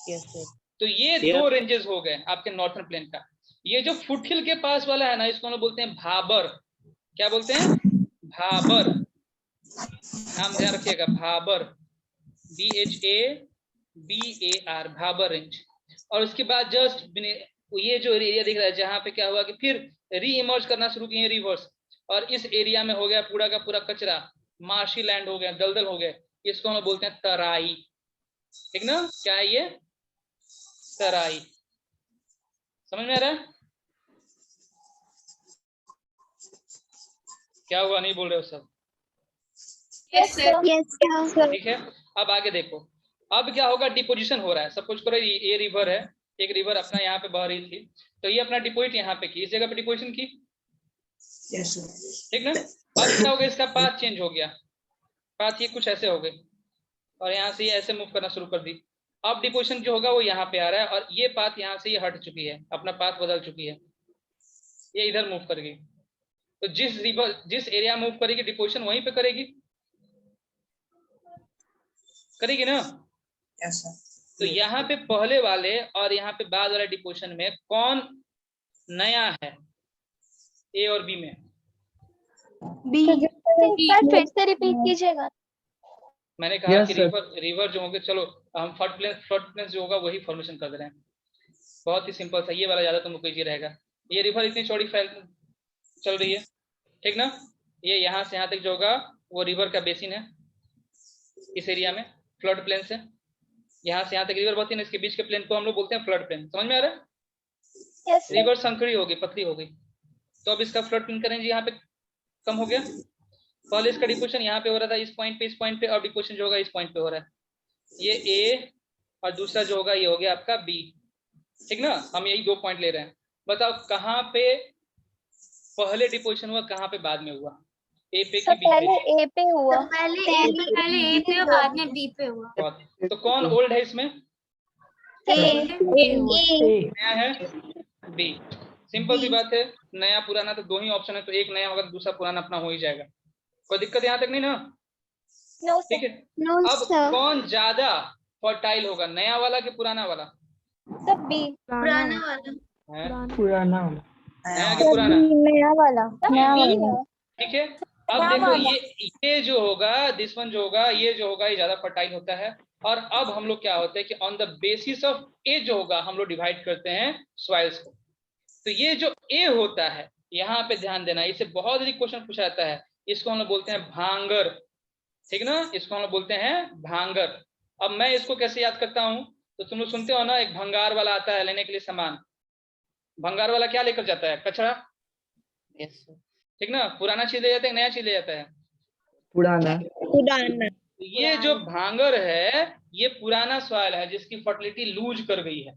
Yes sir. तो ये दो रेंजेस हो गए आपके नॉर्थर्न प्लेन का। ये जो फुटहिल के पास वाला है ना, इसको हम लोग बोलते हैं भाबर। क्या बोलते हैं? भाबर। नाम ध्यान रखिएगा, भाबर, BHABAR, भाबर रेंज। और उसके बाद जस्ट ये जो एरिया दिख रहा है जहां पे क्या हुआ कि फिर री इमर्ज करना शुरू किए रिवर्स, और इस एरिया में हो गया पूरा का पूरा कचरा, मार्शी लैंड हो गया, दलदल हो गया, इसको हम बोलते हैं तराई, ठीक ना। क्या है ये? तराई। समझ में आ रहा है? क्या हुआ, नहीं बोल रहे हो सब? Yes sir. Yes sir. ठीक है। अब आगे देखो, अब क्या होगा, डिपोजिशन हो रहा है। सपोज करो ये रिवर है, एक रिवर अपना यहाँ पे बह रही थी, तो ये अपना डिपोजिट यहाँ पे की, इस जगह पे डिपोजिशन की, ठीक ना। अब क्या हो गया, इसका पाथ चेंज हो गया, पाथ ये कुछ ऐसे हो गए और यहाँ से ये ऐसे मूव करना शुरू कर दी। अब डिपोजिशन जो होगा वो यहाँ पे आ रहा है और ये पाथ यहाँ से ये हट चुकी है, अपना पाथ बदल चुकी है, ये इधर मूव करेगी। तो जिस एरिया मूव करेगी डिपोजिशन वहीं पे करेगी, करेगी ना। तो यहाँ पे पहले वाले और यहाँ पे बाद वाले डिपोजिशन में कौन नया है ए और बी में? बी। सर फिर से रिपीट कीजिएगा। मैंने कहा Yes, कि sir. रिवर जो होंगे, चलो हम फ्लड प्लेन जो होगा वही फॉर्मेशन कर दे रहे हैं। बहुत ही सिंपल सा, ये वाला ज्यादा तुमको इजी रहेगा। ये रिवर इतनी चौड़ी फैल चल रही है, ठीक ना। ये यहाँ से यहाँ तक जो होगा वो रिवर का बेसिन है, इस एरिया में फ्लड प्लेन से यहाँ से यहाँ तक रिवर बहती है, इसके बीच के प्लेन को हम लोग बोलते हैं फ्लड प्लेन। समझ में आ रहा है? Yes sir. रिवर संकड़ी होगी, पतली हो गई, तो अब इसका फ्लड प्लेन करेंगे, यहाँ पे कम हो गया। पहले इसका डिपोजिशन यहाँ पे हो रहा था, इस पॉइंट पे, अब डिपोजिशन जो होगा इस पॉइंट पे हो रहा है। ये ए और दूसरा जो होगा ये हो गया आपका बी, ठीक ना। हम यही 2 पॉइंट ले रहे हैं। बताओ कहाँ पे पहले डिपोजिशन हुआ, कहाँ पे बाद में हुआ? ए पे सर कि बी पे? पहले ए पे हुआ। पहले ए पे और बाद में बी पे हुआ। बहुत। तो कौन ओल्ड है इसमें? नया है बी। सिंपल सी बात है, नया पुराना तो 2 ही ऑप्शन है, तो एक नया होगा तो दूसरा पुराना अपना हो ही जाएगा। कोई दिक्कत यहाँ तक नहीं ना? नो ठीक है। नो अब कौन ज्यादा फर्टाइल होगा, नया वाला कि पुराना वाला? Sir B. पुराना वाला। है? पुराना नया कि पुराना? नया वाला। ठीक है। अब देखो ये जो होगा, दिस वन जो होगा, ये जो होगा ये ज्यादा फर्टाइल होता है। और अब हम लोग क्या होते हैं कि ऑन द बेसिस ऑफ ए जो होगा हम लोग डिवाइड करते हैं सॉइल्स को। तो ये जो ए होता है, यहाँ पे ध्यान देना, इससे बहुत अधिक क्वेश्चन पूछा जाता है। इसको हम लोग बोलते हैं भांगर, ठीक ना। इसको हम लोग बोलते हैं भांगर। अब मैं इसको कैसे याद करता हूँ, तो तुम लोग सुनते हो ना, एक भंगार वाला आता है लेने के लिए सामान। भंगार वाला क्या लेकर जाता है? कचरा, ठीक ना। पुराना चीज ले जाता है, नया चीज ले जाता है? पुराना। ये जो भांगर है ये पुराना सॉइल है जिसकी फर्टिलिटी लूज कर गई है,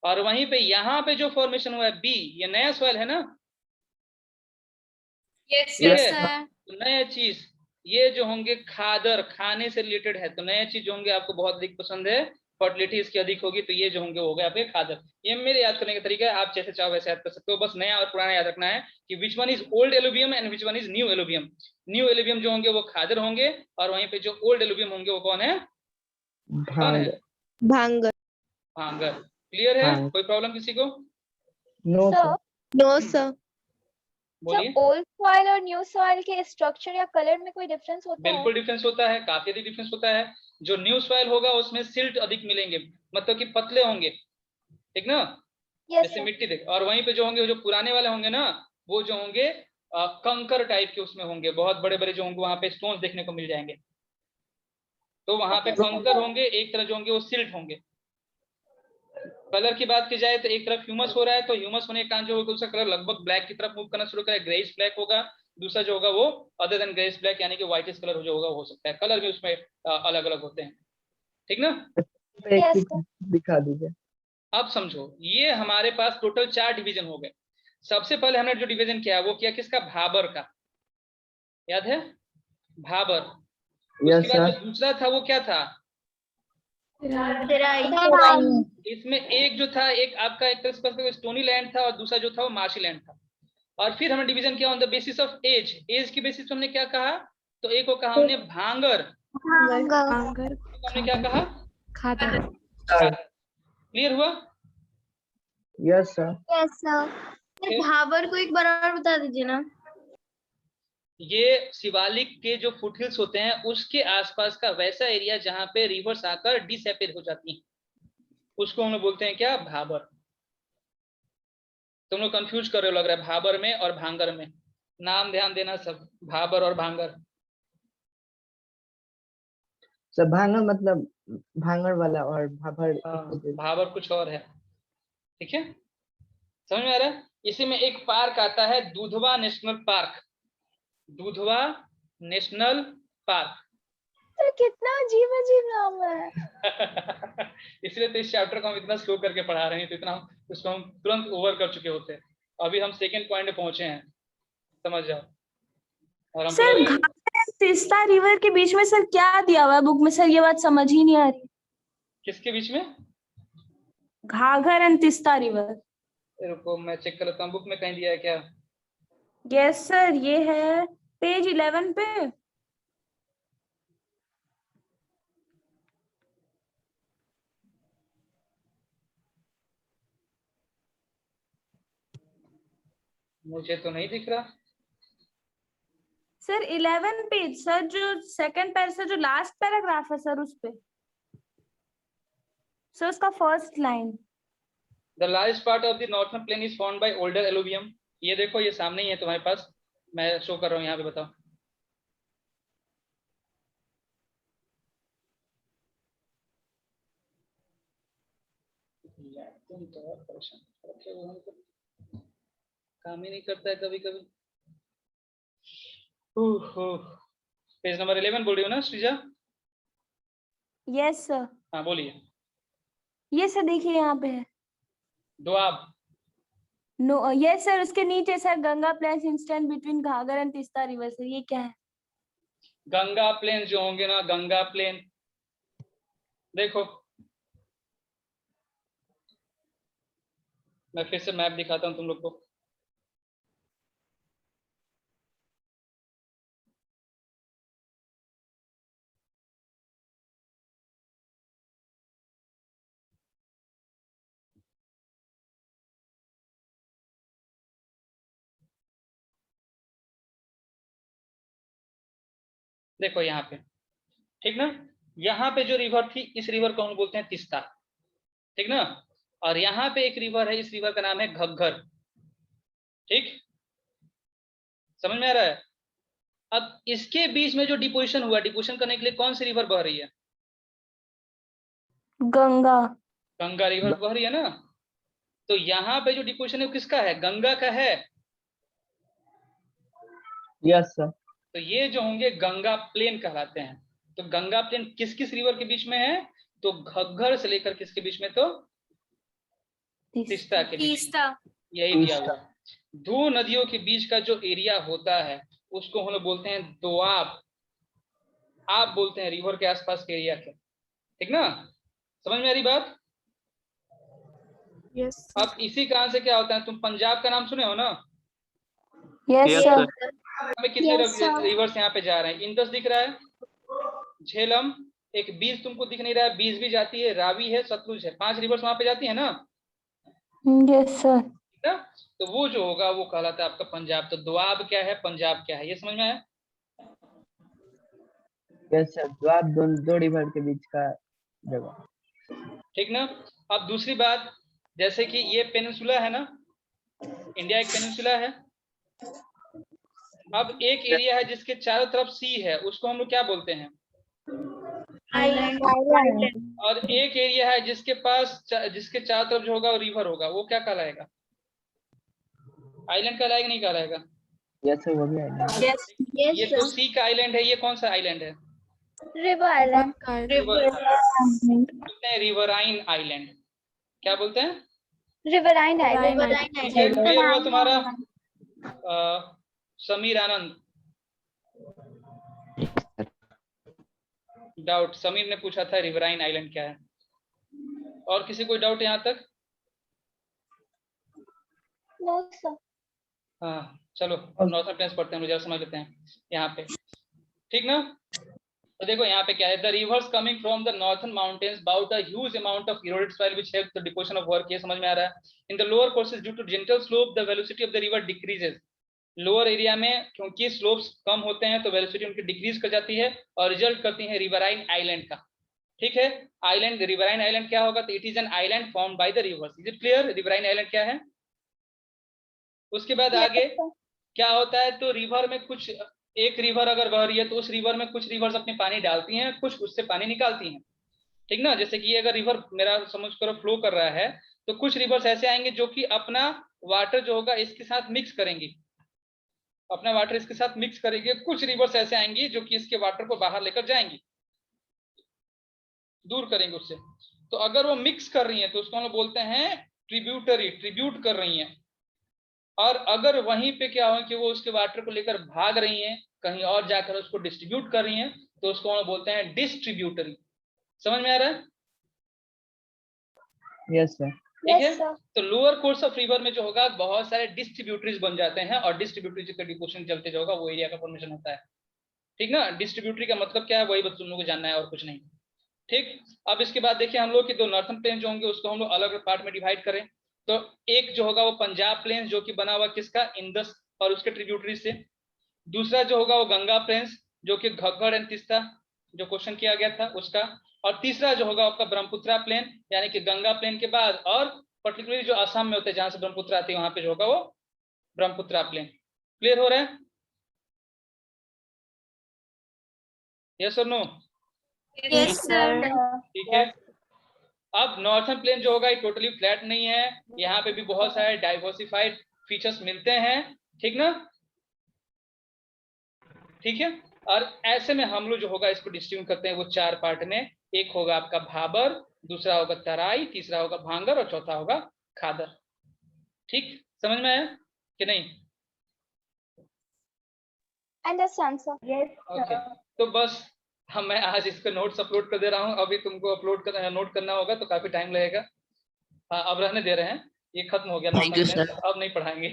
और वहीं पे यहाँ पे जो फॉर्मेशन हुआ है बी, ये नया सॉइल है ना। Yes Yes. सर। तो नया चीज ये जो होंगे खादर, खाने से रिलेटेड है, तो नया चीज जो होंगे आपको बहुत अधिक पसंद है, फर्टिलिटी इसकी अधिक होगी, तो ये जो होंगे वो हो गए आपके खादर। ये मेरे याद करने का तरीका है, आप जैसे चाहो वैसे याद कर सकते हो। बस नया और पुराना याद रखना है कि which one is old alluvium and which one is new alluvium. New alluvium जो होंगे वो खादर होंगे, और वहीं पे जो ओल्ड एलुवियम होंगे वो कौन है? कौन है? भांगर। भांगर। क्लियर है? भांगर। कोई प्रॉब्लम किसी को? No sir no sir. बोलिए। ओल्ड सॉइल और न्यू सॉइल के स्ट्रक्चर या कलर में कोई डिफरेंस होता है? बिल्कुल डिफरेंस होता है, काफी अधिक डिफरेंस होता है। जो न्यू सॉइल होगा उसमें सिल्ट अधिक मिलेंगे, मतलब कि पतले होंगे, ठीक ना। यस जैसे मिट्टी देख। और वहीं पे जो होंगे, जो पुराने वाले होंगे ना, वो जो होंगे कंकर टाइप के उसमें होंगे, बहुत बड़े बड़े जो होंगे, वहां पे स्टोन्स देखने को मिल जाएंगे। तो वहां पे कंकर होंगे, एक तरह जो होंगे वो सिल्ट होंगे। कलर की बात की जाए तो एक तरफ ह्यूमस हो रहा है, तो ह्यूमस होने के कारण जो होगा उसका कलर लगभग ब्लैक की तरफ मूव करना शुरू करेगा, ग्रेइश ब्लैक होगा। दूसरा जो होगा वो अदर देन ग्रेइश ब्लैक यानी कि व्हाइटिश कलर जो होगा वो हो सकता है। कलर भी उसमें अलग अलग होते हैं, ठीक ना। एक दिखा दीजिए। अब समझो, ये हमारे पास टोटल 4 डिवीजन हो गए। सबसे पहले हमने जो डिवीजन किया वो किया किसका? भाबर का, याद है? भाबर। उसके बाद जो दूसरा था वो क्या था? इसमें एक जो था, एक आपका एक तरह से स्टोनी लैंड था और दूसरा जो था वो मार्शी लैंड था। और फिर हमने डिवीजन किया on the basis of age. Age की बेसिस हमने क्या कहा? तो एक को कहा हमने भांगर, हमने क्या कहा? खादर। क्लियर हुआ? Yes sir. Yes sir. Bhabar को एक बार और बता दीजिए ना। ये शिवालिक के जो फुटहिल्स होते हैं उसके आसपास का वैसा एरिया जहां पे रिवर्स आकर डिसअपीयर हो जाती हैं, उसको हम लोग बोलते हैं क्या? भाबर। तुम लोग कंफ्यूज कर रहे हो लग रहा है भाबर में और भांगर में। नाम ध्यान देना सब, भाबर और भांगर। सर भांगर मतलब भांगर वाला और भाबर भाबर कुछ और है, ठीक है। समझ में आ रहा है? इसी में एक पार्क आता है Dudhwa national park. Dudhwa national park. तो कितना अजीब अजीब नाम है। इसलिए तो इस चैप्टर को हम इतना स्लो करके पढ़ा रहे हैं, तो इतना उसको हम तुरंत ओवर कर चुके होते हैं। अभी हम सेकंड पॉइंट पे पहुंचे हैं, समझ जाओ। और हमको सर लग रहा है घाघर तीस्ता रिवर के बीच में सर क्या दिया हुआ है बुक में? सर ये बात समझ ही नहीं आ रही। किसके बीच में? घाघर एंड तीस्ता रिवर। रुको मैं चेक कर लेता हूँ, बुक में कहीं दिया है क्या? यस सर, ये है पेज 11 पे। मुझे तो नहीं दिख रहा। सर 11 पेज सर, जो सेकंड पैर से जो लास्ट पैराग्राफ है सर, उस पे सर उसका first line. The large part of the northern plain is found by older alluvium. ये देखो, ये सामने ही है तुम्हारे पास, मैं शो कर रहा हूँ यहाँ पे, बताओ। तुम तो और परेशान रखे हो हमको, काम ही नहीं करता है कभी कभी। पेज नंबर 11 बोल रही हो ना श्रीजा? Yes sir. हाँ बोलिए। ये सर देखिए यहाँ पे है। दोआब। नो यस सर, उसके नीचे sir Ganga plains instant between Ghaghara and Teesta river. Sir ये क्या है? गंगा प्लेन जो होंगे ना, गंगा प्लेन, देखो मैं फिर से मैप दिखाता हूँ तुम लोग को। देखो यहाँ पे, ठीक ना, यहाँ पे जो रिवर थी, इस रिवर को हम बोलते हैं तीस्ता, ठीक ना। और यहाँ पे एक रिवर है, इस रिवर का नाम है घग्गर, ठीक, समझ में आ रहा है? अब इसके बीच में जो डिपोजिशन हुआ, डिपोजिशन करने के लिए कौन सी रिवर बह रही है? गंगा। गंगा रिवर बह रही है ना। तो यहाँ पे जो डिपोजिशन है वो किसका है? गंगा का है। Yes sir. तो ये जो होंगे गंगा प्लेन कहलाते हैं। तो गंगा प्लेन किस किस रिवर के बीच में है? तो घग्गर से लेकर किसके बीच में? तो तीस्ता के बीच। तीस्ता। यही दिया हुआ है। दो नदियों के बीच का जो एरिया होता है उसको हम लोग बोलते हैं दोआब। आप बोलते हैं रिवर के आसपास के एरिया के, ठीक ना, समझ में आ रही बात? यस अब इसी कारण से क्या होता है, तुम पंजाब का नाम सुने हो ना? Yes Yes, sir. sir. में कितने Yes, sir. रिवर्स यहाँ पे जा रहे हैं? इंदस दिख रहा है, झेलम, एक बीज तुमको दिख नहीं रहा है, बीज भी जाती है, रावी है, सतलुज है, 5 रिवर्स वहां पे जाती है ना, यस सर। ठीक है? तो वो जो होगा वो कहलाता है आपका पंजाब। तो दोआब क्या है, पंजाब क्या है, ये समझ में आया? यस सर, जो आप दो रिवर के बीच का जगह। ठीक ना। अब दूसरी बात, जैसे कि ये पेनिनसुला है ना, इंडिया एक पेनिनसुला है। अब एक एरिया है जिसके चारों तरफ सी है, उसको हम लोग क्या बोलते हैं? आइलैंड। और एक एरिया है जिसके पास जिसके चारों तरफ जो होगा वो रिवर होगा, वो क्या कहलाएगा? आइलैंड कहलाएगा, नहीं कहलाएगा? यस सर, वो भी है। यस ये तो सी का आइलैंड है, ये कौन सा आइलैंड है? River island. बोलते हैं रिवराइन आइलैंड। क्या बोलते हैं? Riverine island. क्लियर हुआ तुम्हारा? समीर आनंद, डाउट? समीर ने पूछा था रिवराइन आइलैंड क्या है। और किसी कोई डाउट यहाँ तक? No sir. हाँ चलो नॉर्थर्न प्लेन्स पढ़ते हैं, जरा समझ लेते हैं यहाँ पे, ठीक ना। तो देखो यहाँ पे क्या है, the rivers coming from the northern mountains bout a huge amount of eroded soil which help the deposition of work. ये समझ में आ रहा है? In the lower courses due to gentle slope the velocity of the river decreases. Lower area में क्योंकि slopes कम होते हैं तो वेलोसिटी उनकी डिक्रीज कर जाती है और रिजल्ट करती है रिवराइन आइलैंड का, ठीक है। आइलैंड, रिवराइन आइलैंड क्या होगा? तो it is an island formed by the reverse. Is it clear riverine island क्या है? उसके बाद आगे क्या होता है, तो रिवर में कुछ, एक रिवर अगर बह रही है तो उस रिवर में कुछ रिवर्स अपने पानी डालती हैं, कुछ उससे पानी निकालती हैं, ठीक ना। जैसे कि अगर रिवर मेरा समझ करो फ्लो कर रहा है तो कुछ रिवर्स ऐसे आएंगे जो कि अपना वाटर जो होगा इसके साथ मिक्स करेंगी, अपना वाटर इसके साथ मिक्स करेंगे। कुछ रिवर्स ऐसे आएंगी जो कि इसके वाटर को बाहर लेकर जाएंगी, दूर करेंगे उससे। तो अगर वो मिक्स कर रही है तो उसको हम लोग बोलते हैं ट्रिब्यूटरी, ट्रिब्यूट कर रही हैं। और अगर वहीं पे क्या हो कि वो उसके वाटर को लेकर भाग रही हैं, कहीं और जाकर उसको डिस्ट्रीब्यूट कर रही हैं, तो उसको हम बोलते हैं डिस्ट्रीब्यूटरी। समझ में आ रहा है? Yes sir. ठीक है, तो लोअर कोर्स ऑफ रिवर में जो होगा बहुत सारे डिस्ट्रीब्यूटरीज बन जाते हैं, और डिस्ट्रीब्यूटरी का डिपोजिशन चलते जाओगा वो एरिया का फॉर्मेशन होता है। ठीक ना, डिस्ट्रीब्यूटरी का मतलब क्या है वही बस तुम लोगों को जानना है और कुछ नहीं। ठीक, अब इसके बाद देखिए हम लोग की दो नॉर्थन प्लेन जो होंगे उसको हम लोग अलग अलग पार्ट में डिवाइड करें, तो एक जो होगा वो पंजाब प्लेन जो कि बना हुआ किसका, इंडस और उसके ट्रिब्यूटरी से। दूसरा जो होगा वो गंगा प्लेन्स जो कि घग्गर एंड तीस्ता जो क्वेश्चन किया गया था उसका। और तीसरा जो होगा आपका ब्रह्मपुत्रा प्लेन, यानी कि गंगा प्लेन के बाद और पर्टिकुलरली जो असम में होते हैं जहां से ब्रह्मपुत्रा आती है वहां पे जो होगा वो ब्रह्मपुत्रा प्लेन। क्लियर हो रहा है? यस और नो? Yes sir. ठीक है, अब नॉर्थन प्लेन जो होगा ये टोटली फ्लैट नहीं है, यहाँ पे भी बहुत सारे डाइवर्सिफाइड फीचर्स मिलते हैं। ठीक ना? ठीक है, और ऐसे में हम लोग जो होगा इसको डिस्ट्रीब्यूट करते हैं वो चार पार्ट में। एक होगा आपका भाबर, दूसरा होगा तराई, तीसरा होगा भांगर और चौथा होगा खादर। ठीक, समझ में आया कि नहीं? Understand sir. यस ओके, तो बस मैं आज इसका नोट्स अपलोड कर दे रहा हूँ। अभी तुमको अपलोड करना, नोट करना होगा तो काफी टाइम लगेगा। हाँ, अब रहने दे रहे हैं, ये खत्म हो गया Thank you, northern sir. Plain, अब नहीं पढ़ाएंगे।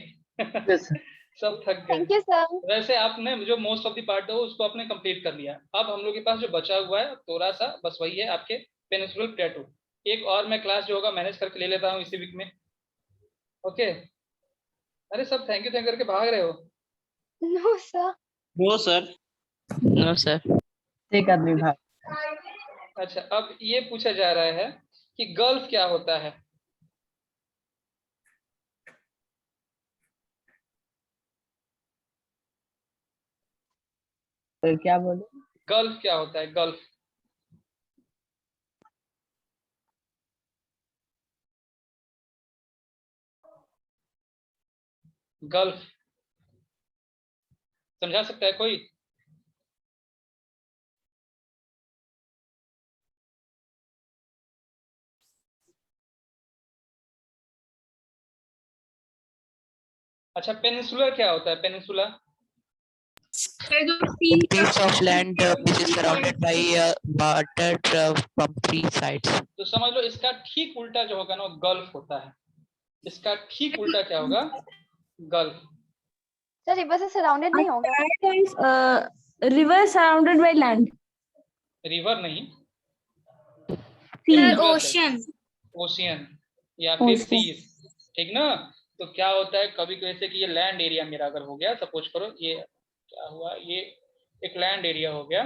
Yes sir. सब थक थैंक गए। You sir. वैसे आपने जो मोस्ट ऑफ द पार्ट है उसको आपने कंप्लीट कर लिया। अब हम लोग के पास जो बचा हुआ है थोड़ा सा बस वही है आपके पेनिनसुलर प्लेटो। एक और मैं क्लास जो होगा मैनेज करके ले लेता हूँ इसी वीक में। ओके, अरे सब थैंक यू करके भाग रहे हो। No sir. No sir. No, sir. एक आदमी भाग। अच्छा, अब ये पूछा जा रहा है कि गल्फ क्या होता है। सर क्या बोले? गल्फ क्या होता है, गल्फ? गल्फ समझा सकता है कोई? अच्छा, पेनिनसुलर क्या होता है, पेनिनसुला? सर जो A तीन piece of land which is surrounded by water from three sides. तो समझ लो इसका ठीक उल्टा जो होगा ना वो गल्फ होता है। इसका ठीक उल्टा क्या होगा, गल्फ। सर रिवर से सराउंडेड नहीं होगा। River surrounded by land. River नहीं, सर ओशन। ओशियन या फिर Ocean. सी। ठीक ना, तो क्या होता है कभी कभी जैसे कि ये लैंड एरिया मेरा अगर हो गया, सपोज करो ये क्या हुआ, ये एक लैंड एरिया हो गया।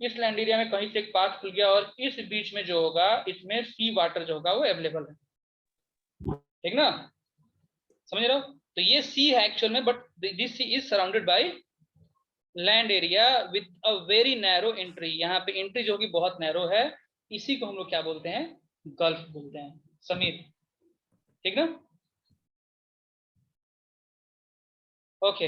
इस लैंड एरिया में कहीं से एक पाथ खुल गया और इस बीच में जो होगा इसमें सी वाटर जो होगा वो अवेलेबल है। ठीक ना, समझ रहे हो? तो ये सी है एक्चुअल में, but this sea is surrounded by land area with a very narrow entry. यहाँ पे एंट्री जो कि बहुत नैरो है, इसी को हम लोग क्या बोलते हैं, गल्फ बोलते हैं। समीर, ठीक ना? ओके,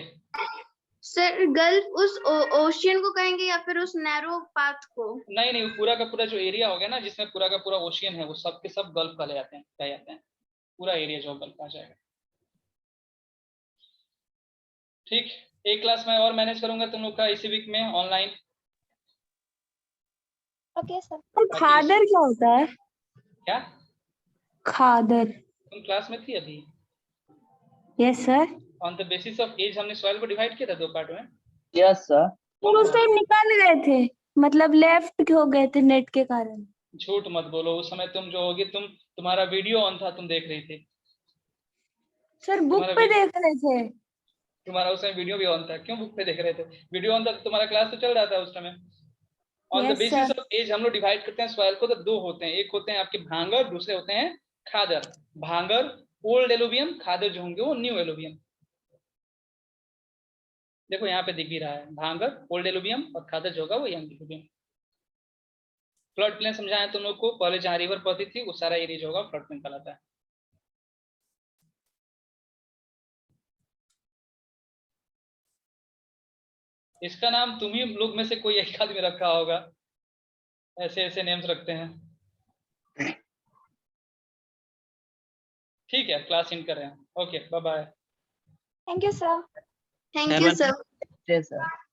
सर गल्फ उस ओशियन को कहेंगे या फिर उस नैरो पाथ को? नहीं नहीं, पूरा का पूरा जो एरिया हो गया ना जिसमें पूरा का पूरा ओशियन है वो सब के सब गल्फ कहे जाते हैं, पूरा एरिया जो गल्फ आ जाएगा। ठीक, एक क्लास में और मैनेज करूंगा तुम लोग का इसी वीक में ऑनलाइन। Okay sir. खादर क्या होता है? क्या? खादर। तुम क्लास में थी अभी? Yes sir. On the basis of age हमने सॉइल को डिवाइड किया था दो पार्ट में। Yes sir. तुम उस टाइम निकाल गए थे, मतलब लेफ्ट हो गए थे नेट के कारण। झूठ मत बोलो, उस समय तुम जो होगी तुम्हारा वीडियो ऑन था, तुम देख रही थी। सर बुक पे देख रहे थे। तुम्हारा उस समय वीडियो भी ऑन था, क्यों बुक पे देख रहे थे? वीडियो ऑन था, तुम्हारा क्लास तो चल रहा था उस समय। On the Yes, basis sir. Of age हम लोग डिवाइड करते हैं सॉइल को, तो दो होते हैं, एक होते हैं आपके भांगर, दूसरे होते हैं खादर। भांगर ओल्ड एलुवियम, खादर जो होंगे वो न्यू एलुवियम। देखो यहाँ पे दिख भी रहा है, भांगर ओल्ड एलुवियम और खादर जो होगा वो यंग एलुवियम। फ्लड प्लेन समझाएं तुम लोग को, पहले जहाँ रिवर पड़ती थी वो सारा एरिया जो होगा फ्लड प्लेन कहलाता है। इसका नाम तुम ही लोग में से कोई एक आदमी रखा होगा, ऐसे ऐसे नेम्स रखते हैं। ठीक है, क्लास इन कर रहे हैं। Okay, bye bye. Thank you Have sir. a nice day, sir.